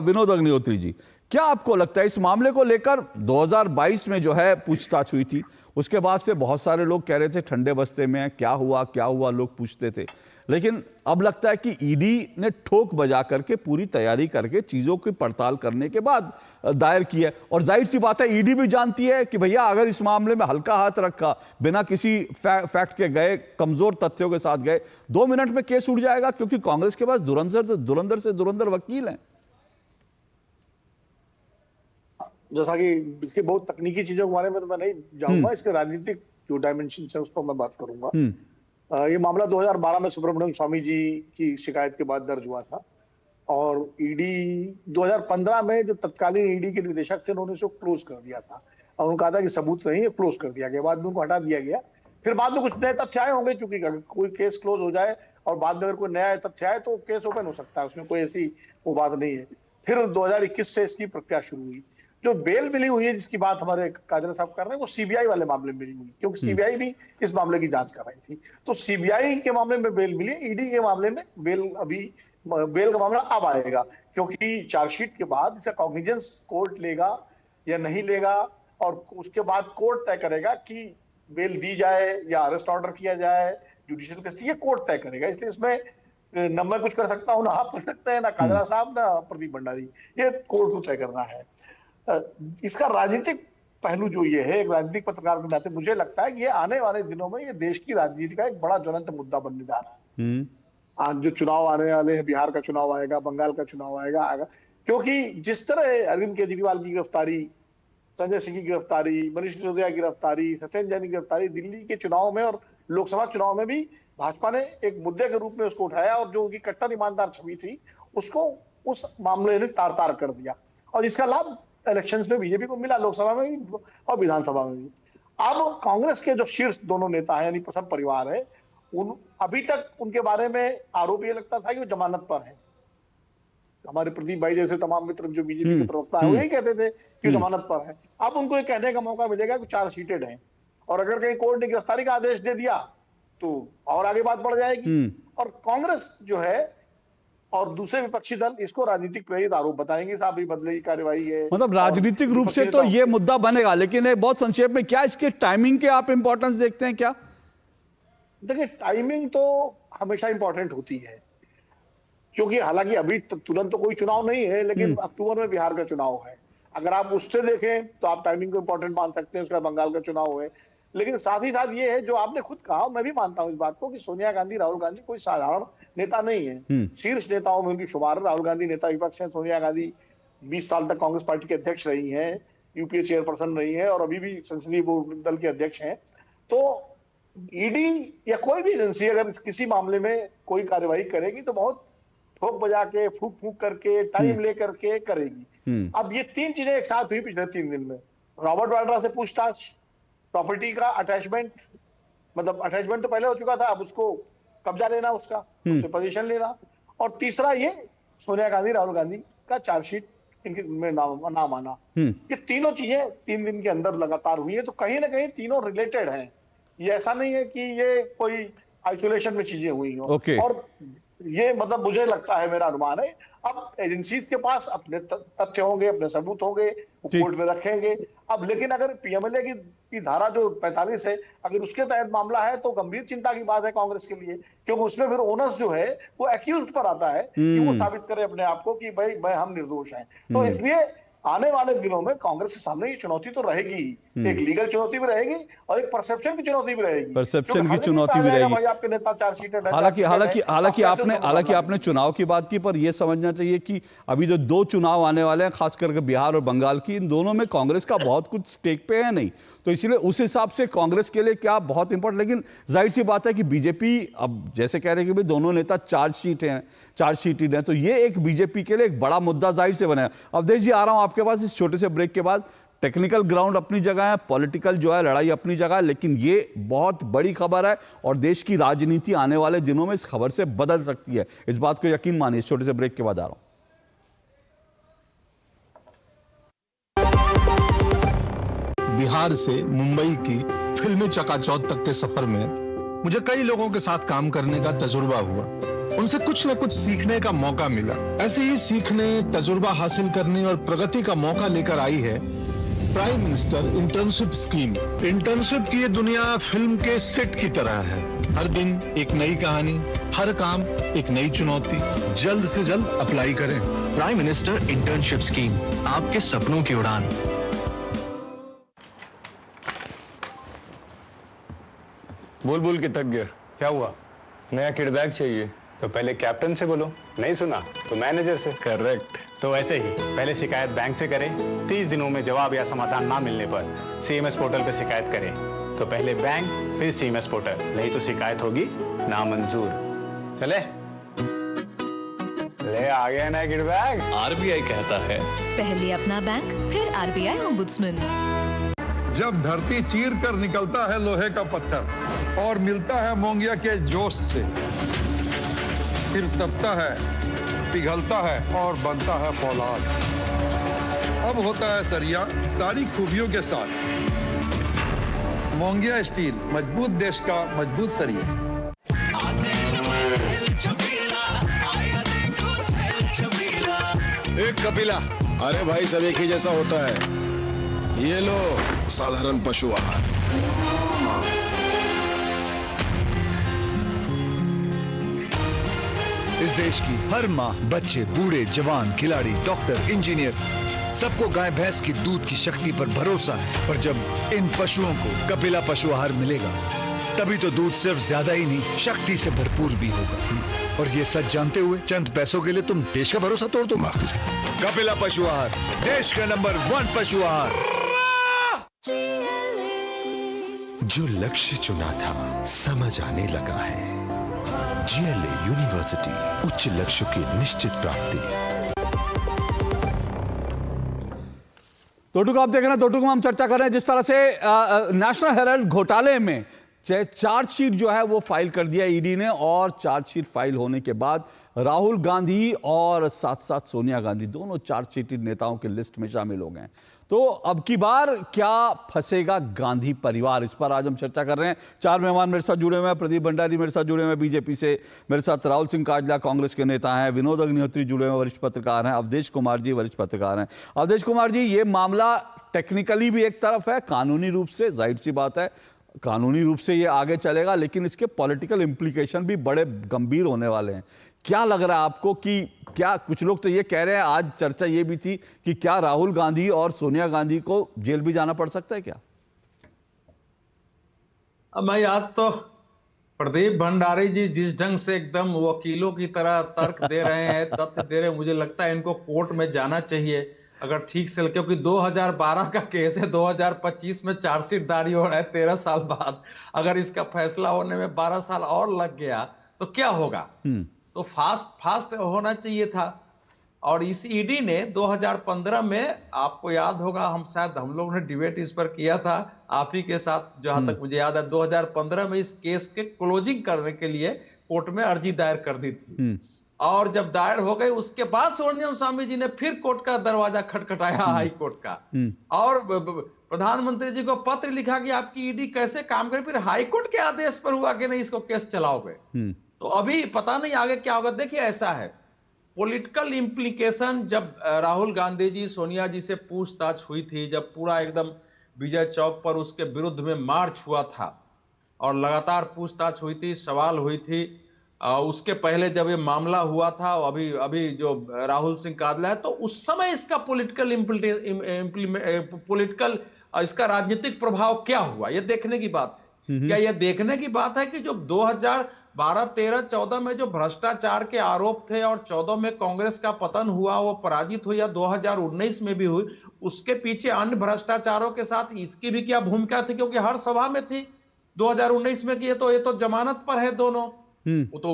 विनोद अग्निहोत्री जी, क्या आपको लगता है इस मामले को लेकर 2022 में जो है पूछताछ हुई थी, उसके बाद से बहुत सारे लोग कह रहे थे ठंडे बस्ते में क्या हुआ लोग पूछते थे, लेकिन अब लगता है कि ईडी ने ठोक बजा करके पूरी तैयारी करके चीजों की पड़ताल करने के बाद दायर किया है। और जाहिर सी बात है ईडी भी जानती है कि भैया अगर इस मामले में हल्का हाथ रखा, बिना किसी फैक्ट के गए, कमजोर तथ्यों के साथ गए, 2 मिनट में केस उठ जाएगा, क्योंकि कांग्रेस के पास धुरंधर से धुरंधर वकील हैं। जैसा कि इसकी बहुत तकनीकी चीजों के बारे में तो मैं नहीं जाऊंगा, इसके राजनीतिक जो डायमेंशन है उस पर मैं बात करूंगा। ये मामला 2012 में सुब्रमण्यम स्वामी जी की शिकायत के बाद दर्ज हुआ था और ईडी 2015 में जो तत्कालीन ईडी के निदेशक थे उन्होंने इसको क्लोज कर दिया था और उन्होंने कहा था कि सबूत नहीं है, क्लोज कर दिया गया। बाद में उनको हटा दिया गया। फिर बाद में कुछ नए तथ्य आए होंगे, क्योंकि कोई केस क्लोज हो जाए और बाद में अगर कोई नया तथ्य आए तो केस ओपन हो सकता है, उसमें कोई ऐसी वो बात नहीं है। फिर 2021 से इसकी प्रक्रिया शुरू हुई। जो बेल मिली हुई है जिसकी बात हमारे काजल साहब कर रहे हैं, वो सीबीआई वाले मामले में मिली हुई, क्योंकि सीबीआई भी इस मामले की जांच कर रही थी। तो सीबीआई के मामले में बेल मिली, ईडी के मामले में बेल का मामला अब आएगा, क्योंकि चार्जशीट के बाद इसका कॉग्निजेंस कोर्ट लेगा या नहीं लेगा और उसके बाद कोर्ट तय करेगा कि बेल दी जाए या अरेस्ट ऑर्डर किया जाए, जुडिशियल कस्टडी ये कोर्ट तय करेगा। इसलिए इसमें न मैं कुछ कर सकता हूँ, ना आप कर सकते हैं, ना काजरा साहब, ना प्रदीप भंडारी, ये कोर्ट को तय करना है। इसका राजनीतिक पहलू जो ये है, एक राजनीतिक पत्रकार के नाते मुझे लगता है कि ये आने वाले दिनों में ये देश की राजनीति का एक बड़ा ज्वलंत मुद्दा बनने जा रहा है। आज जो चुनाव आने वाले हैं, बिहार का चुनाव आएगा, बंगाल का चुनाव आएगा, क्योंकि जिस तरह अरविंद केजरीवाल की गिरफ्तारी, संजय सिंह की गिरफ्तारी, मनीष सिसोदिया की गिरफ्तारी, सत्येंद्र जैन की गिरफ्तारी दिल्ली के चुनाव में और लोकसभा चुनाव में भी भाजपा ने एक मुद्दे के रूप में उसको उठाया और जो उनकी कट्टर ईमानदार छवि थी उसको उस मामले ने तार तार कर दिया और इसका लाभ इलेक्शंस में बीजेपी को मिला, लोकसभा में भी और विधानसभा में भी। अब कांग्रेस के जो शीर्ष दोनों नेता हैं, यानी प्रसन्न परिवार है, अभी तक उनके बारे में आरोप ये लगता था कि वो जमानत पर है। हमारे प्रदीप भाई जैसे तमाम मित्र जो बीजेपी के प्रवक्ता है वो यही कहते थे कि जमानत पर है। अब उनको ये कहने का मौका मिलेगा कि चार्जशीटेड है और अगर कहीं कोर्ट ने गिरफ्तारी का आदेश दे दिया तो और आगे बात बढ़ जाएगी। और कांग्रेस जो है और दूसरे विपक्षी दल इसको राजनीतिक प्रेरित आरोप बताएंगे, साहब ये बदले की कार्रवाई है। मतलब राजनीतिक रूप से तो ये मुद्दा बनेगा, लेकिन बहुत संक्षेप में क्या इसके टाइमिंग के आप इंपॉर्टेंस देखते हैं क्या? देखिए, टाइमिंग तो हमेशा इंपॉर्टेंट होती है, क्योंकि हालांकि अभी तुरंत तो कोई चुनाव नहीं है, लेकिन अक्टूबर में बिहार का चुनाव है। अगर आप उससे देखें तो आप टाइमिंग को इंपॉर्टेंट मान सकते हैं, उसका बंगाल का चुनाव है। लेकिन साथ ही साथ ये है जो आपने खुद कहा, मैं भी मानता हूं इस बात को, कि सोनिया गांधी, राहुल गांधी कोई साधारण नेता नहीं है। शीर्ष नेताओं में उनकी शुमार। राहुल गांधी नेता विपक्ष है, सोनिया गांधी 20 साल तक कांग्रेस पार्टी के अध्यक्ष रही हैं, यूपीए चेयरपर्सन रही है और अभी भी संसदीय दल के अध्यक्ष हैं। तो ईडी या कोई भी एजेंसी अगर किसी मामले में कोई कार्रवाई करेगी तो बहुत ठोक बजा के, फूक फूक करके, टाइम लेकर के करेगी। अब ये 3 चीजें एक साथ हुई पिछले 3 दिन में। रॉबर्ट वाड्रा से पूछताछ, प्रॉपर्टी का अटैचमेंट, मतलब अटैचमेंट तो पहले हो चुका था, अब उसको कब्जा लेना, उसका पोजीशन लेना, और तीसरा ये सोनिया गांधी, राहुल गांधी का चार्जशीट इनके में नाम आना। ये तीनों चीजें 3 दिन के अंदर लगातार हुई है। तो कहीं ना कहीं तीनों रिलेटेड हैं। ये ऐसा नहीं है कि ये कोई आइसोलेशन में चीजें हुई हो। और ये मतलब मुझे लगता है, मेरा अनुमान है, अब एजेंसीज के पास अपने तथ्य होंगे, अपने सबूत होंगे, वो कोर्ट में रखेंगे। अब लेकिन अगर पीएमएलए की धारा जो 45 है, अगर उसके तहत मामला है तो गंभीर चिंता की बात है कांग्रेस के लिए, क्योंकि उसमें फिर ओनस जो है वो एक्यूज्ड पर आता है कि वो साबित करे अपने आप को कि भाई हम निर्दोष हैं। तो इसलिए आने वाले दिनों में कांग्रेस के सामने ये चुनौती तो रहेगी, एक लीगल चुनौती भी रहेगी और एक परसेप्शन की चुनौती भी रहेगी। परसेप्शन की चुनौती भी रहेगी। भाई आपके नेता चार्जशीट है। हालांकि आपने चुनाव की बात की, पर यह समझना चाहिए कि अभी जो 2 चुनाव आने वाले हैं, खास करके बिहार और बंगाल की, इन दोनों में कांग्रेस का बहुत कुछ स्टेक पे है नहीं, तो इसलिए उस हिसाब से कांग्रेस के लिए क्या बहुत इंपॉर्टेंट। लेकिन जाहिर सी बात है कि बीजेपी अब जैसे कह रहे हैं कि भाई दोनों नेता चार्जशीटेड हैं, तो ये एक बीजेपी के लिए एक बड़ा मुद्दा जाहिर से बना है। अवधेश जी, आ रहा हूं आपके पास इस छोटे से ब्रेक के बाद। टेक्निकल ग्राउंड अपनी जगह है, पॉलिटिकल जो है लड़ाई अपनी जगह है, लेकिन ये बहुत बड़ी खबर है और देश की राजनीति आने वाले दिनों में इस खबर से बदल सकती है। इस बात को यकीन मानिए। इस छोटे से ब्रेक के बाद आ रहा हूं। बिहार से मुंबई की फिल्मी चकाचौंध तक के सफर में मुझे कई लोगों के साथ काम करने का तजुर्बा हुआ। उनसे कुछ न कुछ सीखने का मौका मिला। ऐसे ही सीखने, तजुर्बा हासिल करने और प्रगति का मौका लेकर आई है prime minister internship scheme. Internship की ये दुनिया फिल्म के सेट की तरह है। हर दिन एक नई कहानी, हर काम एक नई चुनौती। जल्द से जल्द अप्लाई करें। प्राइम मिनिस्टर इंटर्नशिप स्कीम, आपके सपनों की उड़ान। बोल बोल के थक गया। क्या हुआ? नया किड बैग चाहिए। तो पहले कैप्टन से बोलो, नहीं सुना तो मैनेजर से। करेक्ट। तो ऐसे ही पहले शिकायत बैंक से करें, 30 दिनों में जवाब या समाधान ना मिलने पर सीएमएस पोर्टल पे शिकायत करें। तो पहले बैंक फिर सीएमएस पोर्टल, नहीं तो शिकायत होगी नामंजूर। चले ले आ गया नया किड बैग। आरबीआई कहता है पहले अपना बैंक फिर आरबीआई ओम्बुड्समैन। जब धरती चीर कर निकलता है लोहे का पत्थर और मिलता है मोंगिया के जोश से, फिर तपता है, पिघलता है और बनता है फौलाद। अब होता है सरिया सारी खूबियों के साथ। मोंगिया स्टील, मजबूत देश का मजबूत सरिया। एक कपिला। अरे भाई सब एक ही जैसा होता है। ये लो साधारण पशु आहार। इस देश की हर माँ, बच्चे, बूढ़े, जवान, खिलाड़ी, डॉक्टर, इंजीनियर, सबको गाय भैंस की दूध की शक्ति पर भरोसा है। और जब इन पशुओं को कपिला पशु आहार मिलेगा, तभी तो दूध सिर्फ ज्यादा ही नहीं, शक्ति से भरपूर भी होगा। और ये सच जानते हुए चंद पैसों के लिए तुम देश का भरोसा तोड़ दो। कपिला पशु आहार, देश का नंबर 1 पशु आहार। जो लक्ष्य चुना था समझ आने लगा है। जीएलए यूनिवर्सिटी, उच्च लक्ष्य की निश्चित प्राप्ति। टोटू को आप देख रहे हैं, टोटू को हम चर्चा कर रहे हैं जिस तरह से नेशनल हेराल्ड घोटाले में चार्जशीट जो है वो फाइल कर दिया ईडी ने, और चार्जशीट फाइल होने के बाद राहुल गांधी और साथ साथ सोनिया गांधी दोनों चार्जशीटेड नेताओं की लिस्ट में शामिल हो गए। तो अब की बार क्या फंसेगा गांधी परिवार, इस पर आज हम चर्चा कर रहे हैं। 4 मेहमान मेरे साथ जुड़े हुए हैं। प्रदीप भंडारी मेरे साथ जुड़े हुए हैं बीजेपी से, मेरे साथ राहुल सिंह काजला कांग्रेस के नेता हैं, विनोद अग्निहोत्री जुड़े हुए वरिष्ठ पत्रकार हैं, अवधेश कुमार जी वरिष्ठ पत्रकार हैं। अवधेश कुमार जी, ये मामला टेक्निकली भी एक तरफ है, कानूनी रूप से जाहिर सी बात है कानूनी रूप से ये आगे चलेगा, लेकिन इसके पॉलिटिकल इंप्लीकेशन भी बड़े गंभीर होने वाले हैं। क्या लग रहा है आपको कि क्या, कुछ लोग तो ये कह रहे हैं, आज चर्चा ये भी थी कि क्या राहुल गांधी और सोनिया गांधी को जेल भी जाना पड़ सकता है क्या? अब भाई आज तो प्रदीप भंडारी जी जिस ढंग से एकदम वकीलों की तरह तर्क दे रहे हैं, तथ्य दे रहे हैं, मुझे लगता है इनको कोर्ट में जाना चाहिए अगर ठीक से, क्योंकि 2012 का केस है, 2025 में चार्जशीट जारी हो रहा है 13 साल बाद। अगर इसका फैसला होने में 12 साल और लग गया तो क्या होगा? तो फास्ट होना चाहिए था। और इस ईडी ने 2015 में, आपको याद होगा, हम लोग ने डिबेट इस पर किया था आप ही के साथ, जहां तक मुझे याद है, 2015 में इस केस के क्लोजिंग करने के लिए कोर्ट में अर्जी दायर कर दी थी। और जब दायर हो गई उसके बाद सोनिया स्वामी जी ने फिर कोर्ट का दरवाजा खटखटाया, हाई कोर्ट का, और प्रधानमंत्री जी को पत्र लिखा कि आपकी ईडी कैसे काम करे, फिर हाई कोर्ट के आदेश पर हुआ कि नहीं इसको केस चलाओगे। तो अभी पता नहीं आगे क्या होगा। देखिए ऐसा है, पॉलिटिकल इंप्लीकेशन, जब राहुल गांधी जी सोनिया जी से पूछताछ हुई थी, जब पूरा एकदम विजय चौक पर उसके विरुद्ध में मार्च हुआ था और लगातार पूछताछ हुई थी, सवाल हुई थी, उसके पहले जब ये मामला हुआ था, अभी अभी जो राहुल सिंह कादला है, तो उस समय इसका पॉलिटिकल इसका राजनीतिक प्रभाव क्या हुआ, ये देखने की बात है। क्या ये देखने की बात है कि जो 2012, 13, 14 में जो भ्रष्टाचार के आरोप थे और 14 में कांग्रेस का पतन हुआ, वो पराजित हुई, या 2019 में भी हुई, उसके पीछे अन्य भ्रष्टाचारों के साथ इसकी भी क्या भूमिका थी? क्योंकि हर सभा में थी 2019 में कि ये तो जमानत पर है दोनों, वो तो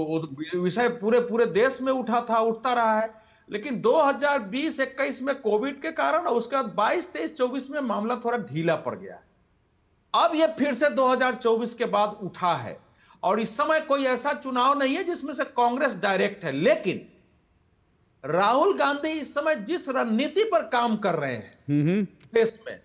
विषय पूरे देश में उठता रहा है। लेकिन 2020-21 में कोविड के कारण, और उसके बाद 22, 23, 24 में मामला थोड़ा ढीला पड़ गया। अब ये फिर से 2024 के बाद उठा है, और इस समय कोई ऐसा चुनाव नहीं है जिसमें से कांग्रेस डायरेक्ट है। लेकिन राहुल गांधी इस समय जिस रणनीति पर काम कर रहे हैं देश में,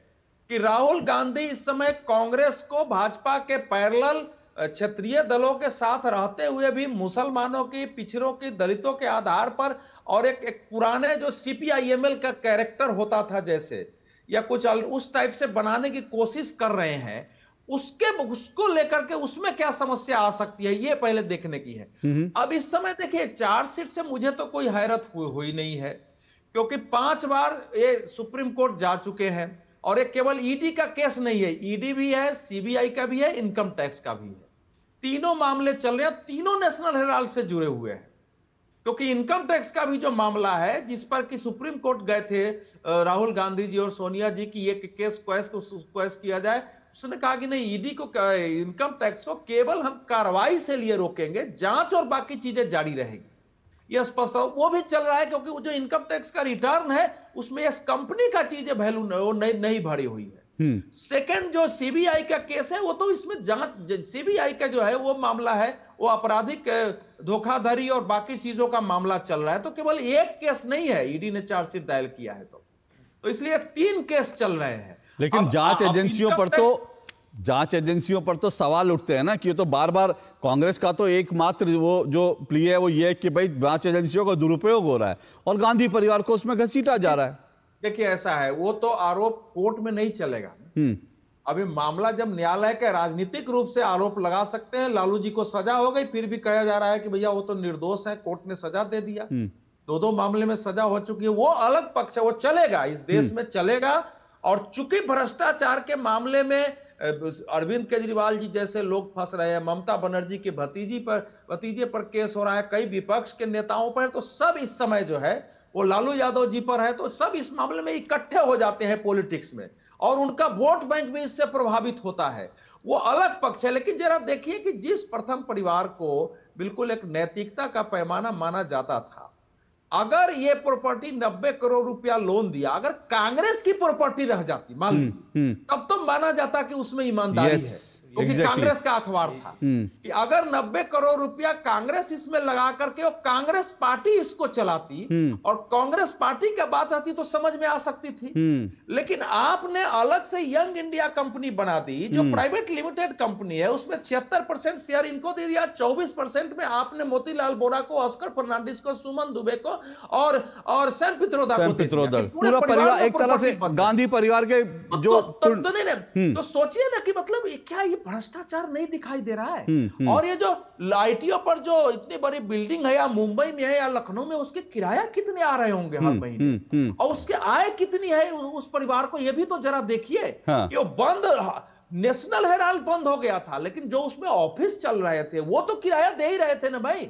कि राहुल गांधी इस समय कांग्रेस को भाजपा के पैरेलल क्षेत्रीय दलों के साथ रहते हुए भी मुसलमानों की, पिछड़ों की, दलितों के आधार पर, और एक पुराने जो CPIML का कैरेक्टर होता था जैसे, या कुछ उस टाइप से बनाने की कोशिश कर रहे हैं, उसको लेकर के उसमें क्या समस्या आ सकती है, ये पहले देखने की है। अब इस समय देखिए, चार्जशीट से मुझे तो कोई हैरत हुई नहीं है, क्योंकि 5 बार ये सुप्रीम कोर्ट जा चुके हैं, और ये केवल ईडी का केस नहीं है, ईडी भी है, CBI का भी है, इनकम टैक्स का भी है। तीनों मामले चल रहे हैं, तीनों नेशनल हेराल्ड से जुड़े हुए हैं। क्योंकि इनकम टैक्स का भी जो मामला है, जिस पर कि सुप्रीम कोर्ट गए थे राहुल गांधी जी और सोनिया जी की ये केस क्वेश किया जाए, उसने कहा कि नहीं, ईडी को, इनकम टैक्स को केवल हम कार्रवाई से लिए रोकेंगे, जांच और बाकी चीजें जारी रहेगी। यह स्पष्ट वो भी चल रहा है, क्योंकि वो जो इनकम टैक्स का रिटर्न है उसमें इस कंपनी का चीजें वैल्यू नहीं भरी हुई है। सेकंड जो CBI का केस है, वो तो इसमें जांच, CBI का जो है वो मामला है, वो आपराधिक धोखाधड़ी और बाकी चीजों का मामला चल रहा है। तो केवल एक केस नहीं है, ईडी ने चार्जशीट दायर किया है, तो इसलिए 3 केस चल रहे हैं। लेकिन जांच एजेंसियों पर तो सवाल उठते हैं ना, कि ये तो बार बार कांग्रेस का तो एकमात्र वो जो प्ली है वो ये है कि भाई जांच एजेंसियों का दुरुपयोग हो रहा है और गांधी परिवार को उसमें घसीटा जा रहा है। देखिए, ऐसा है, वो तो आरोप कोर्ट में नहीं चलेगा। अभी मामला जब न्यायालय के राजनीतिक रूप से आरोप लगा सकते हैं, लालू जी को सजा हो गई, फिर भी कहा जा रहा है कि भैया वो तो निर्दोष है, कोर्ट ने सजा दे दिया, 2 मामले में सजा हो चुकी है, वो अलग पक्ष है, वो चलेगा, इस देश में चलेगा। और चूंकि भ्रष्टाचार के मामले में अरविंद केजरीवाल जी जैसे लोग फंस रहे हैं, ममता बनर्जी के भतीजे पर केस हो रहा है, कई विपक्ष के नेताओं पर, तो सब इस समय जो है वो लालू यादव जी पर है, तो सब इस मामले में इकट्ठे हो जाते हैं पॉलिटिक्स में, और उनका वोट बैंक भी इससे प्रभावित होता है। वो अलग पक्ष है। लेकिन जरा देखिए कि जिस प्रथम परिवार को बिल्कुल एक नैतिकता का पैमाना माना जाता था, अगर ये प्रॉपर्टी 90 करोड़ रुपया लोन दिया, अगर कांग्रेस की प्रॉपर्टी रह जाती मान लीजिए, तब तो माना जाता कि उसमें ईमानदारी है, क्योंकि कांग्रेस का अखबार था कि अगर 90 करोड़ रुपया कांग्रेस इसमें लगा करके और कांग्रेस पार्टी इसको चलाती और कांग्रेस पार्टी की बात आती तो समझ में आ सकती थी। लेकिन आपने अलग से यंग इंडिया कंपनी बना दी, जो प्राइवेट लिमिटेड कंपनी है, उसमें 76% शेयर इनको दे दिया, 24% में आपने मोतीलाल वोरा को, ऑस्कर फर्नांडिस को, सुमन दुबे को और सैम पित्रोदा को दे दिया। पूरा परिवार एक तरह से गांधी परिवार के जो तो सोचिए ना कि मतलब क्या ये भ्रष्टाचार नहीं दिखाई दे रहा है। और ये जो लाइटियों पर जो इतनी बड़ी बिल्डिंग है, या मुंबई में है या लखनऊ में, उसके किराया कितने आ रहे होंगे हर महीने, और उसके आय कितनी है उस परिवार को, ये भी तो जरा देखिए। कि वो बंद, नेशनल हेराल्ड बंद हो गया था, लेकिन जो उसमें ऑफिस चल रहे थे वो तो किराया दे ही रहे थे ना भाई।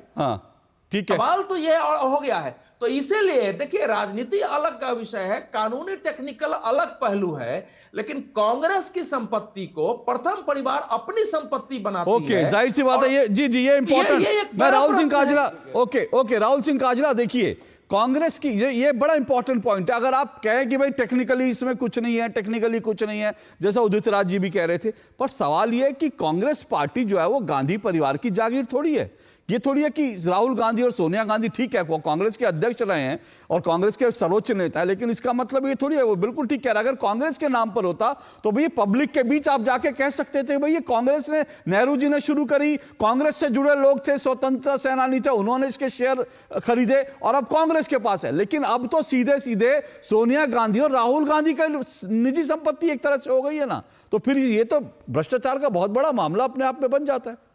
ठीक है, सवाल तो ये हो गया है। तो इसीलिए देखिए, राजनीति अलग का विषय है, कानूनी टेक्निकल अलग पहलू है, लेकिन कांग्रेस की संपत्ति को प्रथम परिवार अपनी संपत्ति बनाती है। ओके, जाहिर सी बात है ये, जी ये इंपॉर्टेंट। मैं राहुल सिंह काजला, ओके राहुल सिंह काजला, देखिए कांग्रेस की ये बड़ा इंपॉर्टेंट पॉइंट है। अगर आप कहें कि भाई टेक्निकली इसमें कुछ नहीं है, टेक्निकली कुछ नहीं है, जैसा उदित राज जी भी कह रहे थे, पर सवाल ये है कि कांग्रेस पार्टी जो है वो गांधी परिवार की जागीर थोड़ी है। ये थोड़ी है कि राहुल गांधी और सोनिया गांधी, ठीक है वो कांग्रेस के अध्यक्ष रहे हैं और कांग्रेस के सर्वोच्च नेता है, लेकिन इसका मतलब ये थोड़ी है, वो बिल्कुल ठीक कह रहा है। अगर कांग्रेस के नाम पर होता तो भाई पब्लिक के बीच आप जाके कह सकते थे भाई ये कांग्रेस ने, नेहरू जी ने शुरू करी, कांग्रेस से जुड़े लोग थे, स्वतंत्रता सेनानी थे, उन्होंने इसके शेयर खरीदे और अब कांग्रेस के पास है। लेकिन अब तो सीधे सीधे सोनिया गांधी और राहुल गांधी का निजी संपत्ति एक तरह से हो गई है ना, तो फिर ये तो भ्रष्टाचार का बहुत बड़ा मामला अपने आप में बन जाता है।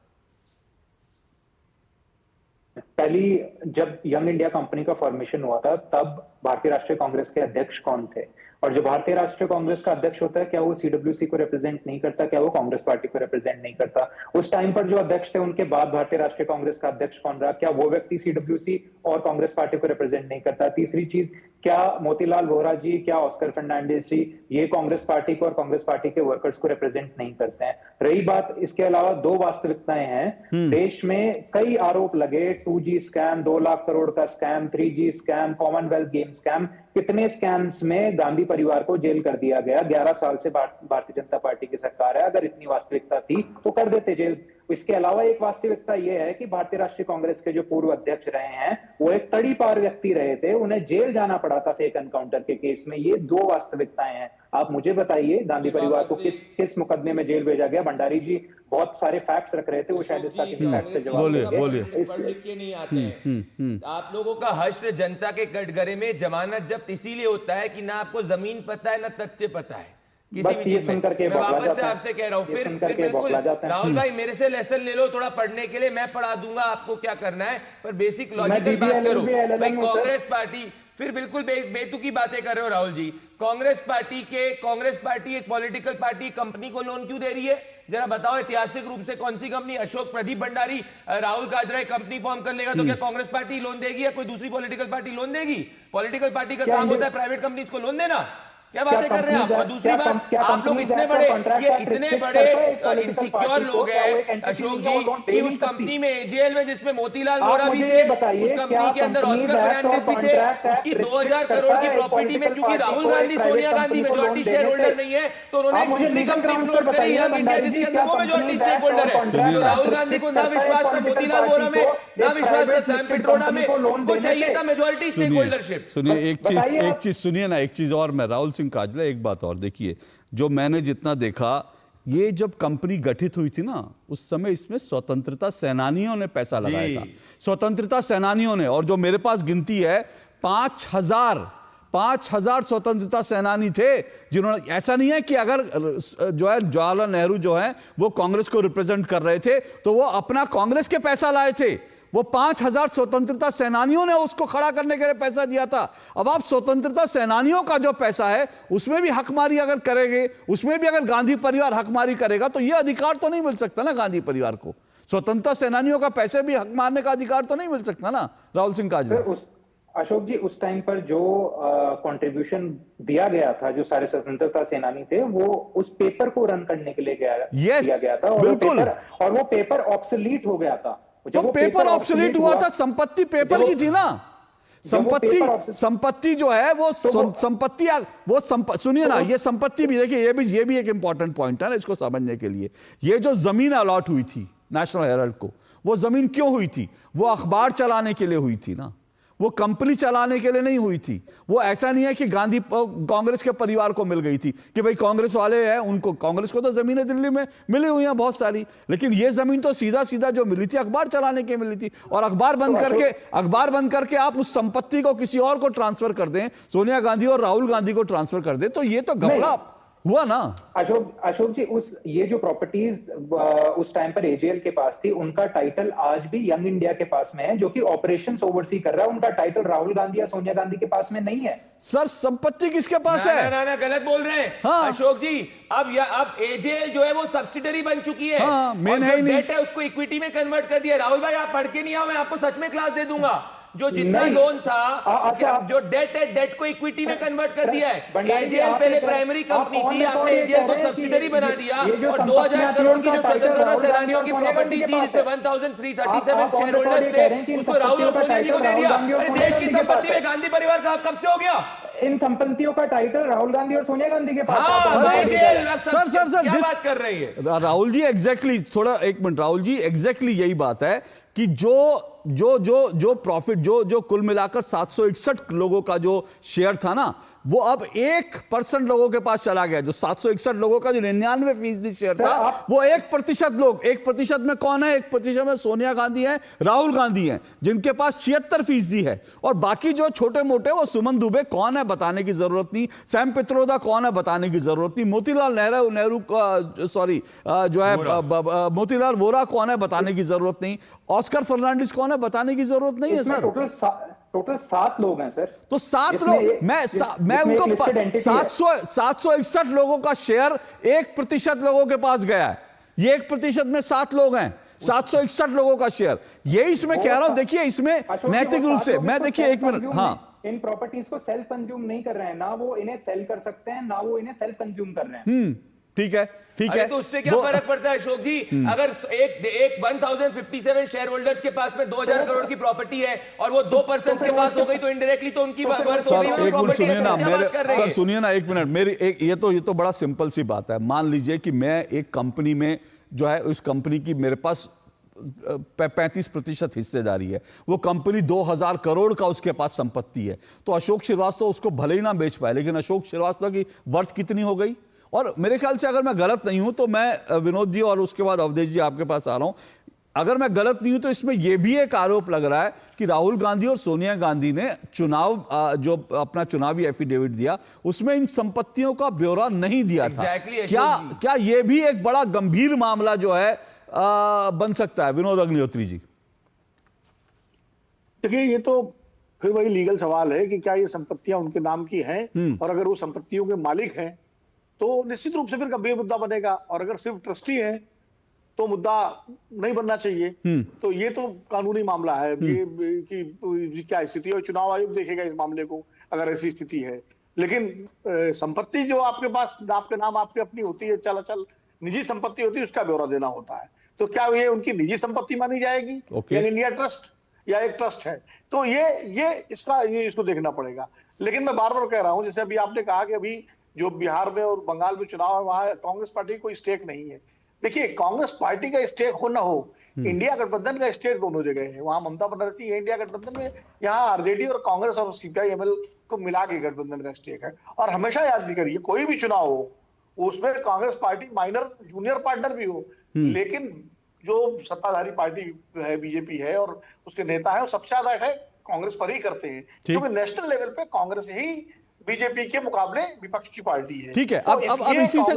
पहली, जब यंग इंडिया कंपनी का फॉर्मेशन हुआ था तब भारतीय राष्ट्रीय कांग्रेस के अध्यक्ष कौन थे? और जो भारतीय राष्ट्रीय कांग्रेस का अध्यक्ष होता है, क्या वो सीडब्ल्यूसी को रिप्रेजेंट नहीं करता? क्या वो कांग्रेस पार्टी को रिप्रेजेंट नहीं करता? उस टाइम पर जो अध्यक्ष थे, उनके बाद भारतीय राष्ट्रीय कांग्रेस का अध्यक्ष कौन रहा? क्या वो व्यक्ति सीडब्ल्यूसी और कांग्रेस पार्टी को रिप्रेजेंट नहीं करता? तीसरी चीज, क्या मोतीलाल वोरा जी, क्या ऑस्कर फर्नांडिस जी ये कांग्रेस पार्टी को और कांग्रेस पार्टी के वर्कर्स को रिप्रेजेंट नहीं करते हैं? रही बात, इसके अलावा दो वास्तविकताएं हैं। देश में कई आरोप लगे, 2G स्कैम, 2 लाख करोड़ का scam, 3G scam, Commonwealth game scam, कितने स्कैम्स में गांधी परिवार को जेल कर दिया गया। 11 साल से भारतीय जनता पार्टी की सरकार है, अगर इतनी वास्तविकता थी तो कर देते जेल। इसके अलावा एक वास्तविकता यह है कि भारतीय राष्ट्रीय कांग्रेस के जो पूर्व अध्यक्ष रहे हैं वो एक तड़ीपार व्यक्ति रहे थे, उन्हें जेल जाना पड़ा था फेक एनकाउंटर के केस में। ये दो वास्तविकताएं हैं। आप मुझे बताइए, गांधी परिवार को किस मुकदमे में जेल भेजा गया? भंडारी जी बहुत सारे फैक्ट्स रख रहे थे, वो शायद इसका किसी फैक्ट से जवाब बोलिए। लिख के नहीं आते हैं। आप लोगों का हश्र जनता के कटघरे में जमानत जब्त इसीलिए होता है कि ना आपको जमीन पता है ना तथ्य पता है किसी भी चीज में। मैं वापस से आपसे कह रहा हूँ, फिर बिल्कुल राहुल भाई मेरे से लेसन ले लो थोड़ा पढ़ने के लिए, मैं पढ़ा दूंगा आपको क्या करना है, पर बेसिक लॉजिकल बात करो भाई। कांग्रेस पार्टी फिर बिल्कुल बेतुकी बातें कर रहे हो राहुल जी। कांग्रेस पार्टी एक पॉलिटिकल पार्टी कंपनी को लोन क्यों दे रही है? जरा बताओ ऐतिहासिक रूप से कौन सी कंपनी? अशोक प्रदीप भंडारी, राहुल काजरा कंपनी फॉर्म कर लेगा तो क्या कांग्रेस पार्टी लोन देगी या कोई दूसरी पॉलिटिकल पार्टी लोन देगी? पॉलिटिकल पार्टी का काम होता है प्राइवेट कंपनीज को लोन देना। क्या बातें कर रहे हैं आप? और दूसरी बात, आप लोग इतने बड़े इनसिक्योर लोग हैं अशोक जी कि उस कंपनी में एजेएल में जिसमें मोतीलाल वोरा भी थे, उस कंपनी के अंदर ऑस्कर फर्नांडिस भी थे, उसकी 2000 करोड़ की प्रॉपर्टी में क्योंकि Rahul Gandhi Sonia Gandhi majority share holder नहीं है तो उन्होंने एक दूसरी कंपनी फ्लोट करी यंग इंडिया जिसके अंदर वो मेजॉरिटी स्टेक होल्डर है। तो राहुल गांधी को ना विश्वास था मोतीलाल वोरा में, ना विश्वास था सैम पिट्रोडा में, उनको चाहिए था मेजॉरिटी स्टेक होल्डरशिप। सुनिए एक चीज सुनिए ना, एक चीज और, मैं राहुल सिंह काजला एक बात और देखिए, जो मैंने जितना देखा, ये जब कंपनी गठित हुई थी ना उस समय इसमें स्वतंत्रता सेनानियों ने पैसा लगाया था, स्वतंत्रता सेनानियों ने। और जो मेरे पास गिनती है 5000 स्वतंत्रता सेनानी थे जिन्होंने, ऐसा नहीं है कि अगर जो है जवाहरलाल नेहरू जो है वो कांग्रेस को रिप्रेजेंट कर रहे थे तो वो अपना कांग्रेस के पैसा लाए थे, वो 5000 स्वतंत्रता सेनानियों ने उसको खड़ा करने के लिए पैसा दिया था। अब आप स्वतंत्रता सेनानियों का जो पैसा है उसमें भी हकमारी अगर करेंगे, उसमें भी अगर गांधी परिवार हकमारी करेगा तो यह अधिकार तो नहीं मिल सकता ना गांधी परिवार को। स्वतंत्रता सेनानियों का पैसे भी हक मारने का अधिकार तो नहीं मिल सकता ना राहुल सिंह काजला। अशोक जी, उस टाइम पर जो कंट्रीब्यूशन दिया गया था, जो सारे स्वतंत्रता सेनानी थे, वो उस पेपर को रन करने के लिए दिया गया था और वो पेपर ऑब्सोलीट हो गया था। तो पेपर ऑब्सोलीट हुआ था, संपत्ति पेपर की थी ना। संपत्ति जो है वो संपत्ति वो सुनिए ना, ये संपत्ति भी देखिए, ये भी एक इंपॉर्टेंट पॉइंट है ना इसको समझने के लिए। ये जो जमीन अलॉट हुई थी नेशनल हेराल्ड को, वो जमीन क्यों हुई थी? वो अखबार चलाने के लिए हुई थी ना, वो कंपनी चलाने के लिए नहीं हुई थी। वो ऐसा नहीं है कि गांधी कांग्रेस के परिवार को मिल गई थी कि भाई कांग्रेस वाले हैं उनको, कांग्रेस को तो जमीनें दिल्ली में मिली हुई हैं बहुत सारी, लेकिन ये जमीन तो सीधा जो मिली थी अखबार चलाने के मिली थी। और अखबार बंद करके आप उस संपत्ति को किसी और को ट्रांसफर कर दें, सोनिया गांधी और राहुल गांधी को ट्रांसफर कर दें, तो ये तो घपला हुआ ना। अशोक जी, ये जो प्रॉपर्टीज उस टाइम पर एजेएल के पास थी, उनका टाइटल आज भी यंग इंडिया के पास में है जो कि ऑपरेशंस ओवरसी कर रहा है। उनका टाइटल राहुल गांधी या सोनिया गांधी के पास में नहीं है। सर संपत्ति किसके पास है? ना गलत बोल रहे हैं। हाँ। अशोक जी, अब एजेएल जो है वो सब्सिडरी बन चुकी है। हाँ, मेन है ही नहीं। डेट है उसको इक्विटी में कन्वर्ट कर दिया। राहुल भाई आप पढ़ के नहीं आओ, मैं आपको सच में क्लास दे दूंगा। जो जितना लोन था, जो डेट है, डेट को इक्विटी में कन्वर्ट कर दिया है। एजेएल पहले प्राइमरी कंपनी थी, आपने एजेएल को सब्सिडरी बना दिया और 2000 करोड़ की जो स्वतंत्रता सेनानियों की प्रॉपर्टी थी जिसमें 1337 शेयर होल्डर्स थे, उसको राहुल और सोनिया जी को दे दिया। अरे देश की संपत्ति में गांधी परिवार का कब से हो गया? इन संपत्तियों का टाइटल राहुल गांधी और सोनिया गांधी के पास। सर क्या बात कर रही है राहुल जी? एग्जैक्टली, थोड़ा एक मिनट राहुल जी, एग्जैक्टली यही बात है कि जो प्रॉफिट जो कुल मिलाकर 761 लोगों का जो शेयर था ना, वो अब 1% लोगों के पास चला गया। जो 761 लोगों का जो 99% शेयर था, वो 1% लोग, 1% में कौन है? 1% में सोनिया गांधी है, राहुल गांधी है, जिनके पास 76% है। और बाकी जो छोटे मोटे, वो सुमन दुबे कौन है बताने की जरूरत नहीं, सैम पित्रोदा कौन है बताने की जरूरत नहीं, मोतीलाल नेहरू सॉरी जो है मोतीलाल वोरा कौन है बताने की जरूरत नहीं, ऑस्कर फर्नांडिस कौन है बताने की जरूरत नहीं है सर। टोटल 7 लोग हैं सर। तो 7 लोग, मैं उनको 761 लोगों का शेयर 1% लोगों के पास गया है। ये 1% में 7 लोग हैं, 761 लोगों का शेयर। ये इसमें कह रहा हूं, देखिए इसमें नैतिक रूप से, मैं देखिए 1 मिनट, हाँ, इन प्रॉपर्टीज को सेल्फ कंज्यूम नहीं कर रहे हैं, ना वो इन्हें सेल कर सकते हैं, ना वो इन्हें सेल्फ कंज्यूम कर रहे हैं। ठीक है, ठीक है। तो उससे क्या फर्क पड़ता है अशोक जी? अगर एक 1057 शेयर होल्डर्स के पास में 2000 करोड़ की प्रॉपर्टी है और वो 2% के पास हो गई, तो इनडायरेक्टली तो उनकी वर्थ हो गई एक मिनट सुनिए ना सर, सुनिए ना 1 मिनट। मेरी ये तो बड़ा सिंपल सी बात है। मान लीजिए कि मैं एक कंपनी में जो है, उस कंपनी की मेरे पास 35% हिस्सेदारी है, वो कंपनी 2000 करोड़ का उसके पास संपत्ति है, तो अशोक श्रीवास्तव उसको भले ही ना बेच पाए, लेकिन अशोक श्रीवास्तव की वर्थ कितनी हो गई? और मेरे ख्याल से, अगर मैं गलत नहीं हूं तो, मैं विनोद जी और उसके बाद अवधेश जी आपके पास आ रहा हूं, अगर मैं गलत नहीं हूं तो इसमें यह भी एक आरोप लग रहा है कि राहुल गांधी और सोनिया गांधी ने चुनाव जो अपना चुनावी एफिडेविट दिया, उसमें इन संपत्तियों का ब्यौरा नहीं दिया था। क्या यह भी एक बड़ा गंभीर मामला जो है बन सकता है? विनोद अग्निहोत्री जी, देखिए ये तो फिर वही लीगल सवाल है कि क्या ये संपत्तियां उनके नाम की हैं, और अगर वो संपत्तियों के मालिक हैं तो निश्चित रूप से फिर गंभीर मुद्दा बनेगा, और अगर सिर्फ ट्रस्टी है तो मुद्दा नहीं बनना चाहिए। तो ये तो कानूनी मामला है कि क्या स्थिति है, चुनाव आयोग देखेगा इस मामले को अगर ऐसी स्थिति है। लेकिन संपत्ति जो आपके पास आपके नाम आपकी अपनी होती है, चल निजी संपत्ति होती है, उसका ब्यौरा देना होता है। तो क्या ये उनकी निजी संपत्ति मानी जाएगी या इंडिया ट्रस्ट या एक ट्रस्ट है? तो ये इसको देखना पड़ेगा। लेकिन मैं बार बार कह रहा हूं, जैसे अभी आपने कहा कि अभी जो बिहार में और बंगाल में चुनाव है, वहां कांग्रेस पार्टी की कोई स्टेक नहीं है। देखिए, कांग्रेस पार्टी का स्टेक हो ना हो, इंडिया गठबंधन का स्टेक दोनों जगह है। वहां ममता बनर्जी है इंडिया गठबंधन में, यहाँ आरजेडी और कांग्रेस और सीपीआई-एमएल को मिला के गठबंधन का स्टेक है। और हमेशा याद करिए, कोई भी चुनाव हो उसमें Congress party minor junior partner भी हो, लेकिन जो सत्ताधारी पार्टी है, बीजेपी है और उसके नेता है, वो सबसे ज्यादा अटैक कांग्रेस पर ही करते हैं, क्योंकि नेशनल लेवल पे कांग्रेस ही बीजेपी के मुकाबले विपक्ष की पार्टी है। ठीक है। अब इसी से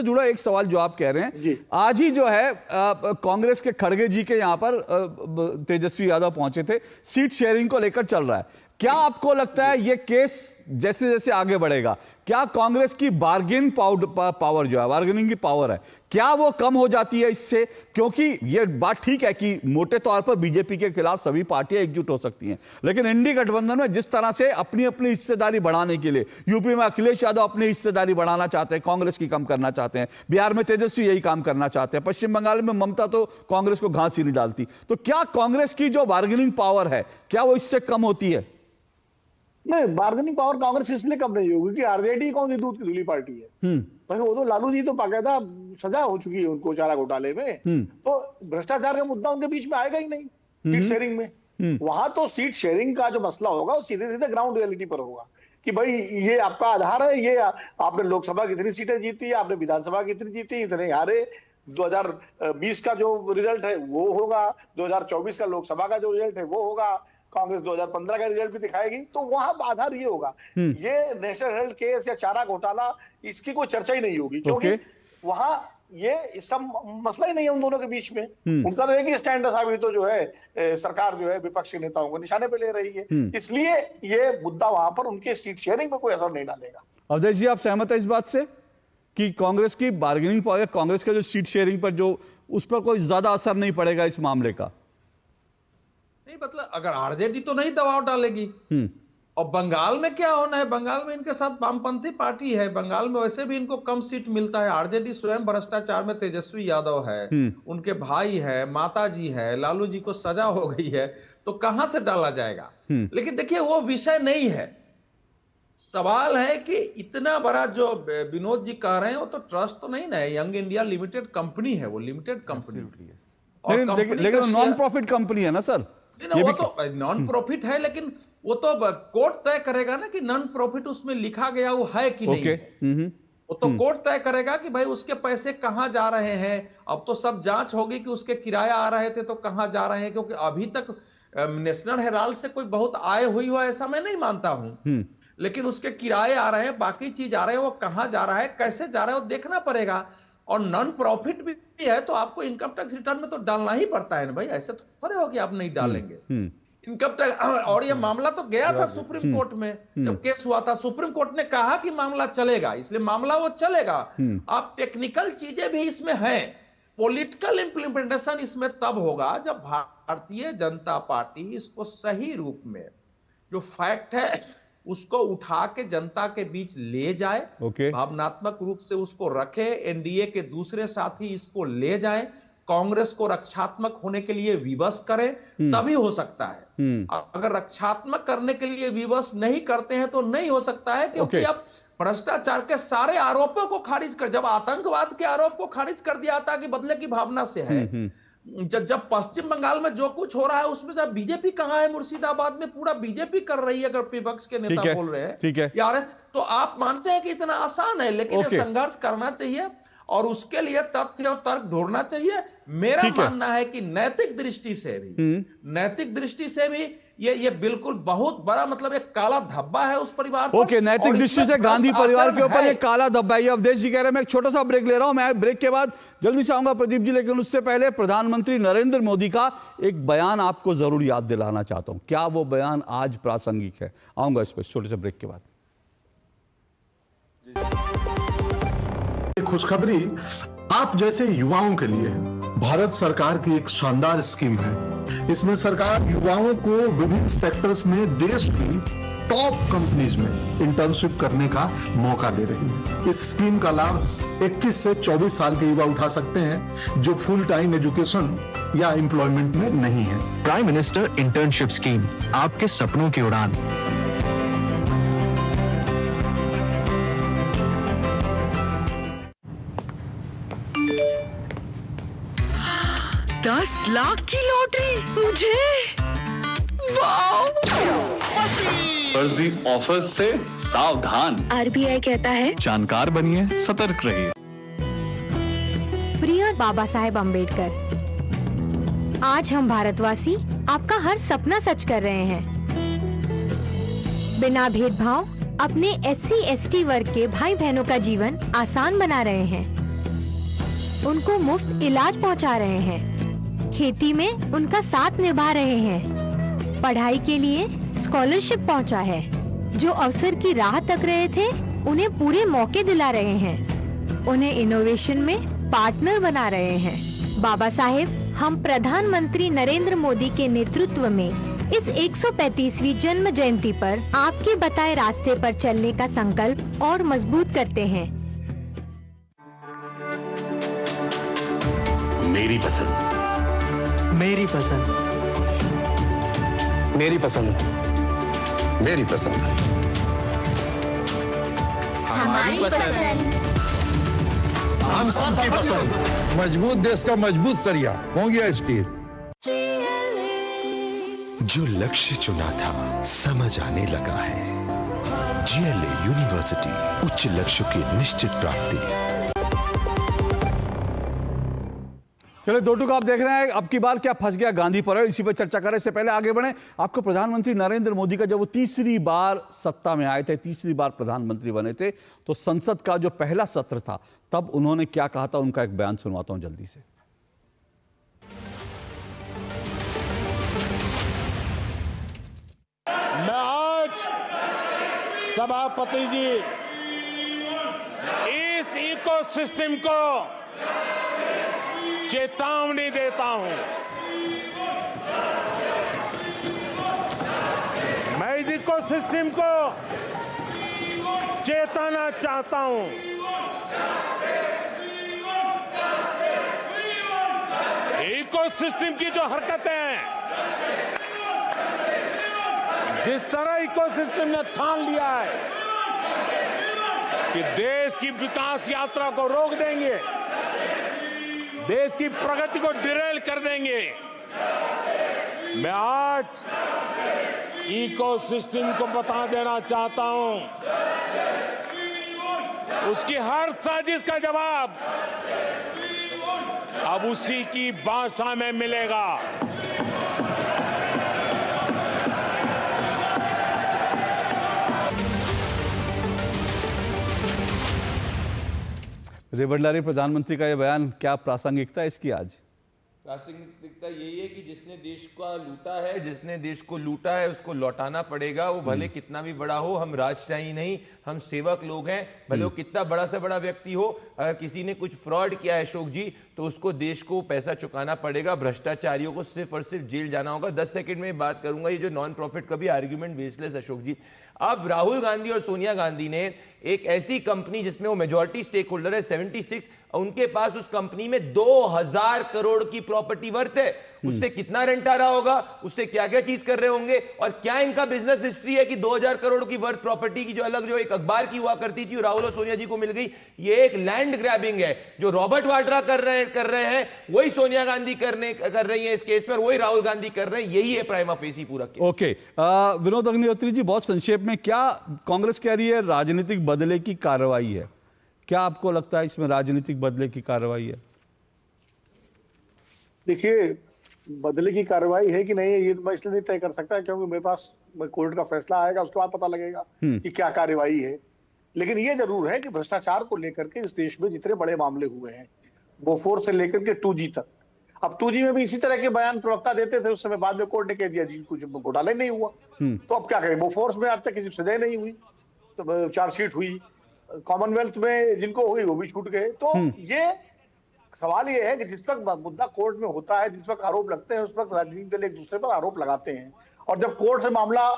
जुड़ा एक सवाल जो आप कह रहे हैं, आज ही जो है कांग्रेस के खड़गे जी के यहां पर तेजस्वी यादव पहुंचे थे, सीट शेयरिंग को लेकर चल रहा है। क्या आपको लगता है ये केस जैसे जैसे आगे बढ़ेगा, क्या कांग्रेस की बार्गेनिंग पावर जो है, बार्गेनिंग की पावर है, क्या वो कम हो जाती है इससे? क्योंकि ये बात ठीक है कि मोटे तौर पर बीजेपी के खिलाफ सभी पार्टियां एकजुट हो सकती हैं, लेकिन इंडी गठबंधन में जिस तरह से अपनी अपनी हिस्सेदारी बढ़ाने के लिए, यूपी में अखिलेश यादव अपनी हिस्सेदारी बढ़ाना चाहते हैं, कांग्रेस की कम करना चाहते हैं, बिहार में तेजस्वी यही काम करना चाहते हैं, पश्चिम बंगाल में ममता तो कांग्रेस को घास ही नहीं डालती, तो क्या कांग्रेस की जो बार्गेनिंग पावर है, क्या वो इससे कम होती है? नहीं, बार्गेनिंग पावर कांग्रेस इसलिए कम नहीं होगी कि आरजेडी कौन सी दूध की धुली पार्टी है। भाई वो तो लालू जी तो बाकायदा सजा हो चुकी है उनको चारा घोटाले में, तो भ्रष्टाचार का मुद्दा उनके बीच में आएगा ही नहीं सीट शेयरिंग में। वहां तो सीट शेयरिंग का जो मसला होगा वो सीधे सीधे ग्राउंड रियलिटी पर होगा कि भाई ये आपका आधार है, ये आपने लोकसभा कितनी सीटें जीती, आपने विधानसभा कितनी जीती, इतने हारे। 2020 का जो रिजल्ट है वो होगा, 2024 का लोकसभा का जो रिजल्ट है वो होगा, कांग्रेस 2015 का रिजल्ट भी दिखाएगी। तो वहां आधार ये होगा, ये नेशनल हेल्थ केस या चारा घोटाला इसकी कोई चर्चा ही नहीं होगी, क्योंकि वहां ये इसका मसला ही नहीं है उन दोनों के बीच में। उनका तो एक ही स्टैंड है, अभी तो जो है सरकार जो है विपक्ष के नेताओं को निशाने पे ले रही है, इसलिए ये मुद्दा वहां पर उनके सीट शेयरिंग में कोई असर नहीं डालेगा। अवधेश जी, आप सहमत है इस बात से कि कांग्रेस की बार्गेनिंग पावर, कांग्रेस का जो सीट शेयरिंग पर जो, उस पर कोई ज्यादा असर नहीं पड़ेगा इस मामले का? नहीं, मतलब अगर आरजेडी तो नहीं दबाव डालेगी, और बंगाल में क्या होना है, बंगाल में इनके साथ वामपंथी पार्टी है, बंगाल में वैसे भी इनको कम सीट मिलता है। आरजेडी स्वयं भ्रष्टाचार में तेजस्वी यादव है, उनके भाई है, माताजी है, लालू जी को सजा हो गई है, तो कहां से डाला जाएगा? लेकिन देखिए वो विषय नहीं है। सवाल है कि इतना बड़ा जो विनोद जी कह रहे हैं वो तो ट्रस्ट तो नहीं ना है, यंग इंडिया लिमिटेड कंपनी है, वो लिमिटेड कंपनी, लेकिन नॉन प्रॉफिट कंपनी है ना सर। नहीं, वो तो नॉन प्रॉफिट है, लेकिन वो तो कोर्ट तय करेगा ना कि नॉन प्रॉफिट उसमें लिखा गया वो है कि नहीं है। वो तो कोर्ट तय करेगा कि भाई उसके पैसे कहां जा रहे हैं। अब तो सब जांच होगी कि उसके किराया आ रहे थे तो कहां जा रहे हैं, क्योंकि अभी तक नेशनल हेराल्ड से कोई बहुत आय हुई हो ऐसा मैं नहीं मानता हूं, लेकिन उसके किराए आ रहे हैं, बाकी चीज आ रहे हैं, वो कहां जा रहा है, कैसे जा रहा है, वो देखना पड़ेगा। और नॉन प्रॉफिट भी है तो आपको इनकम टैक्स रिटर्न में तो डालना ही पड़ता है ना भाई, ऐसे तो थोड़े हो कि आप नहीं डालेंगे इनकम टैक्स। और ये मामला तो गया था सुप्रीम कोर्ट में, जब केस हुआ था सुप्रीम कोर्ट ने कहा कि मामला चलेगा, इसलिए मामला वो चलेगा। अब टेक्निकल चीजें भी इसमें हैं, पॉलिटिकल इंप्लीमेंटेशन इसमें तब होगा जब भारतीय जनता पार्टी इसको सही रूप में, जो फैक्ट है उसको उठा के जनता के बीच ले जाए, भावनात्मक रूप से उसको रखे, एनडीए के दूसरे साथी इसको ले जाए, कांग्रेस को रक्षात्मक होने के लिए विवश करें, तभी हो सकता है। अगर रक्षात्मक करने के लिए विवश नहीं करते हैं तो नहीं हो सकता है, क्योंकि अब भ्रष्टाचार के सारे आरोपों को खारिज कर, जब आतंकवाद के आरोप को खारिज कर दिया था कि बदले की भावना से है, जब पश्चिम बंगाल में जो कुछ हो रहा है उसमें जब बीजेपी कहां है, मुर्शिदाबाद में पूरा बीजेपी कर रही है, अगर विपक्ष के नेता बोल रहे हैं यार, तो आप मानते हैं कि इतना आसान है, लेकिन ये संघर्ष करना चाहिए और उसके लिए तथ्य और तर्क ढूंढना चाहिए। मेरा मानना है कि नैतिक दृष्टि से भी ये बिल्कुल बहुत बड़ा मतलब एक काला धब्बा है उस परिवार पर। नैतिक दृष्टि से गांधी परिवार के ऊपर एक काला धब्बा है। अवधेश जी कह रहे हैं मैं एक छोटा सा ब्रेक ले रहा हूं, मैं ब्रेक के बाद जल्दी से आऊंगा प्रदीप जी, लेकिन उससे पहले प्रधानमंत्री नरेंद्र मोदी का एक बयान आपको जरूर याद दिलाना चाहता हूं। क्या वो बयान आज प्रासंगिक है? आऊंगा इस पर छोटे से ब्रेक के बाद। खुशखबरी आप जैसे युवाओं के लिए भारत सरकार की एक शानदार स्कीम है। इसमें सरकार युवाओं को विभिन्न सेक्टर्स में देश की टॉप कंपनीज में इंटर्नशिप करने का मौका दे रही है। इस स्कीम का लाभ 21 से 24 साल के युवा उठा सकते हैं जो फुल टाइम एजुकेशन या एम्प्लॉयमेंट में नहीं है। प्राइम मिनिस्टर इंटर्नशिप स्कीम, आपके सपनों की उड़ान। $10 लाख की लॉटरी मुझे, वाओ! फर्जी ऑफर से सावधान। आरबीआई कहता है जानकार बनिए, सतर्क रहिए। प्रिय बाबा साहेब अम्बेडकर, आज हम भारतवासी आपका हर सपना सच कर रहे हैं। बिना भेदभाव अपने SC/ST वर्ग के भाई बहनों का जीवन आसान बना रहे हैं। उनको मुफ्त इलाज पहुंचा रहे हैं, खेती में उनका साथ निभा रहे हैं, पढ़ाई के लिए स्कॉलरशिप पहुंचा है, जो अवसर की राह तक रहे थे उन्हें पूरे मौके दिला रहे हैं, उन्हें इनोवेशन में पार्टनर बना रहे हैं। बाबा साहेब, हम प्रधानमंत्री नरेंद्र मोदी के नेतृत्व में इस 135वीं जन्म जयंती पर आपके बताए रास्ते पर चलने का संकल्प और मजबूत करते हैं। मेरी पसंद, मेरी पसंद, मेरी पसंद, मेरी पसंद, हमारी पसंद, हम सबकी पसंद। मजबूत देश का मजबूत सरिया होंगे स्टील। जो लक्ष्य चुना था समझ आने लगा है। GLA यूनिवर्सिटी, उच्च लक्ष्य की निश्चित प्राप्ति। चलिए 2 टूक आप देख रहे हैं। अब की बार क्या फंस गया गांधी पर, इसी पर चर्चा करें। इससे पहले आगे बढ़े, आपको प्रधानमंत्री नरेंद्र मोदी का जब वो तीसरी बार सत्ता में आए थे, तीसरी बार प्रधानमंत्री बने थे, तो संसद का जो पहला सत्र था तब उन्होंने क्या कहा था, उनका एक बयान सुनवाता हूं जल्दी से। मैं आज सभापति जी इस इकोसिस्टम को चेतावनी देता हूं। मैं इस इकोसिस्टम को चेताना चाहता हूं। इकोसिस्टम की जो हरकतें हैं, जिस तरह इकोसिस्टम ने ठान लिया है कि देश की विकास यात्रा को रोक देंगे, देश की प्रगति को डिरेल कर देंगे, मैं आज इकोसिस्टम को बता देना चाहता हूं, उसकी हर साजिश का जवाब अब उसी की भाषा में मिलेगा। विजय भंडारी, प्रधानमंत्री का यह बयान, क्या प्रासंगिकता है इसकी आज? प्रासंगिकता यही है कि जिसने देश का लूटा है, जिसने देश को लूटा है, उसको लौटाना पड़ेगा। वो भले कितना भी बड़ा हो, हम राजशाही नहीं, हम सेवक लोग हैं। भले वो कितना बड़ा से बड़ा व्यक्ति हो, अगर किसी ने कुछ फ्रॉड किया है अशोक जी, तो उसको देश को पैसा चुकाना पड़ेगा। भ्रष्टाचारियों को सिर्फ और सिर्फ जेल जाना होगा। 10 सेकंड में बात करूंगा। ये जो नॉन प्रॉफिट का भी आर्ग्यूमेंट बेसलेस अशोक जी। अब राहुल गांधी और सोनिया गांधी ने एक ऐसी कंपनी जिसमें वो मेजॉरिटी स्टेक होल्डर है 76, उनके पास उस कंपनी में 2000 करोड़ की प्रॉपर्टी वर्थ है। उससे कितना रेंट आ रहा होगा, उससे क्या क्या चीज कर रहे होंगे, और क्या इनका बिजनेस हिस्ट्री है कि 2000 करोड़ की वर्थ प्रॉपर्टी की जो अलग जो एक अखबार की हुआ करती थी राहुल और सोनिया जी को मिल गई। ये एक लैंड ग्रैबिंग है। जो रॉबर्ट वाड्रा कर रहे हैं वही सोनिया गांधी कर रही है इस केस पर, वही राहुल गांधी कर रहे हैं। यही है प्राइमा फेसी पूरा केस। ओके, विनोद अग्निहोत्री जी, बहुत संक्षेप में, क्या कांग्रेस कह रही है राजनीतिक बदले की कार्रवाई है? क्या आपको लगता है इसमें राजनीतिक बदले की कार्रवाई है? देखिए, बदले की कार्रवाई है कि नहीं है ये तो मैं इसलिए नहीं तय कर सकता क्योंकि मेरे पास कोर्ट का फैसला आएगा, उसके बाद पता लगेगा कि क्या कार्रवाई है। लेकिन ये जरूर है कि भ्रष्टाचार को लेकर के इस देश में जितने बड़े मामले हुए हैं, बोफोर्स से लेकर के 2G तक, अब 2G में भी इसी तरह के बयान प्रवक्ता देते थे, उस समय बाद में कोर्ट ने कह दिया जी कुछ घोटाला नहीं हुआ। तो अब क्या करें? बोफोर्स में आज तक किसी सजा नहीं हुई, तो चार्जशीट हुई, कॉमनवेल्थ में जिनको हुई वो भी छूट गए। तो ये सवाल ये है कि जिस वक्त मुद्दा कोर्ट में होता है, जिस वक्त आरोप लगते हैं, उस वक्त राजनीतिक दल एक दूसरे पर आरोप लगाते हैं, और जब कोर्ट से मामला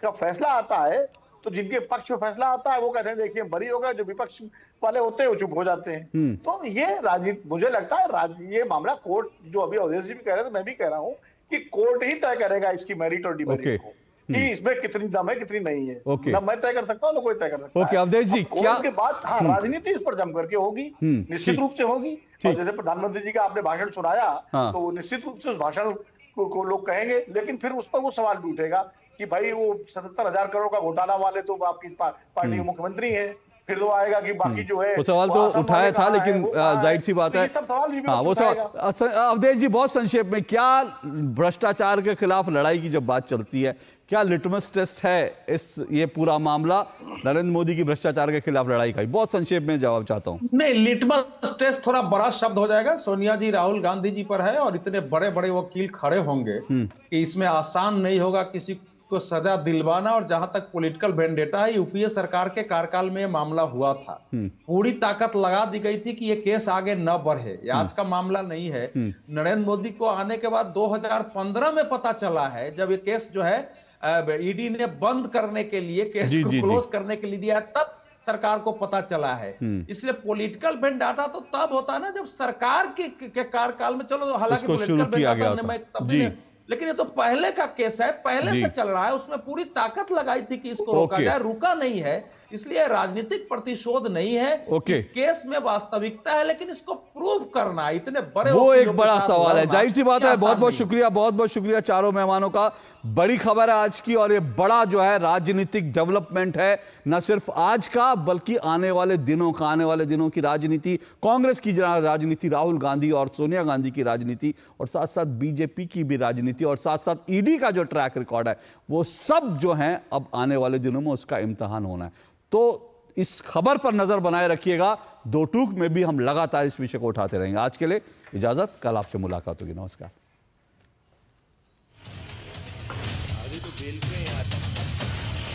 का फैसला आता है तो जिनके पक्ष में फैसला आता है वो कहते हैं देखिए बरी हो गए, जो विपक्ष वाले होते हैं वो चुप हो जाते हैं। तो ये राजनीति, मुझे लगता है ये मामला कोर्ट, जो अभी अवधेश जी भी कह रहे थे, मैं भी कह रहा हूँ कि कोर्ट ही तय करेगा इसकी मेरिट और डिमेरिट को, कि इसमें कितनी दम है कितनी नहीं है। ना मैं तय कर सकता हूँ ना कोई तय कर सकता है। अवधेश जी, क्या के बाद हाँ राजनीति इस पर जम करके होगी, निश्चित रूप से होगी। और जैसे प्रधानमंत्री जी का आपने भाषण सुनाया, तो वो निश्चित रूप से उस भाषण को लोग कहेंगे, लेकिन फिर उस पर वो सवाल भी उठेगा कि भाई वो 77,000 करोड़ का घोटाला वाले तो आपकी पार्टी के मुख्यमंत्री है। फिर तो आएगा कि बाकी जो है वो सवाल तो उठाया था, लेकिन जाहिर सी बात है हाँ वो सवाल। अवधेश जी, बहुत संक्षेप में, क्या भ्रष्टाचार के खिलाफ लड़ाई की जब बात चलती है, क्या लिटमस टेस्ट है ये पूरा मामला नरेंद्र मोदी की भ्रष्टाचार के खिलाफ लड़ाई का? बहुत संक्षेप में जवाब चाहता हूं। नहीं, लिटमस टेस्ट थोड़ा बड़ा शब्द हो जाएगा। सोनिया जी राहुल गांधी जी पर है और इतने बड़े बड़े वकील खड़े होंगे कि इसमें आसान नहीं होगा किसी को सजा दिलवाना। और जहां तक पॉलिटिकल वेंडेटा है, यूपीए सरकार के कार्यकाल में यह मामला हुआ था, पूरी ताकत लगा दी गई थी कि यह केस आगे न बढ़े। ये आज का मामला नहीं है। नरेंद्र मोदी को आने के बाद 2015 में पता चला है, जब ये केस जो है ईडी ने बंद करने के लिए, केस को क्लोज करने के लिए दिया, तब सरकार को पता चला है। इसलिए पॉलिटिकल वेंडाटा तो तब होता है ना जब सरकार के कार्यकाल में, चलो हालांकि पॉलिटिकल वेंडाटा में तब, लेकिन ये तो पहले का केस है, पहले से चल रहा है। उसमें पूरी ताकत लगाई थी कि इसको रोका जाए, रुका नहीं है। इसलिए राजनीतिक प्रतिशोध नहीं है। इस केस में वास्तविकता है, लेकिन इसको प्रूव करना इतने बड़े, वो एक बड़ा सवाल है। जाहिर सी बात है। बहुत बहुत शुक्रिया चारों मेहमानों का। बड़ी खबर है आज की, और ये बड़ा जो है राजनीतिक डेवलपमेंट है, न सिर्फ आज का बल्कि आने वाले दिनों का, आने वाले दिनों की राजनीति, कांग्रेस की राजनीति, राहुल गांधी और सोनिया गांधी की राजनीति, और साथ साथ बीजेपी की भी राजनीति, और साथ साथ ईडी का जो ट्रैक रिकॉर्ड है, वो सब जो है अब आने वाले दिनों में उसका इम्तिहान होना है। तो इस खबर पर नजर बनाए रखिएगा। दो टूक में भी हम लगातार इस विषय को उठाते रहेंगे। आज के लिए इजाजत, कल आपसे मुलाकात होगी। नमस्कार।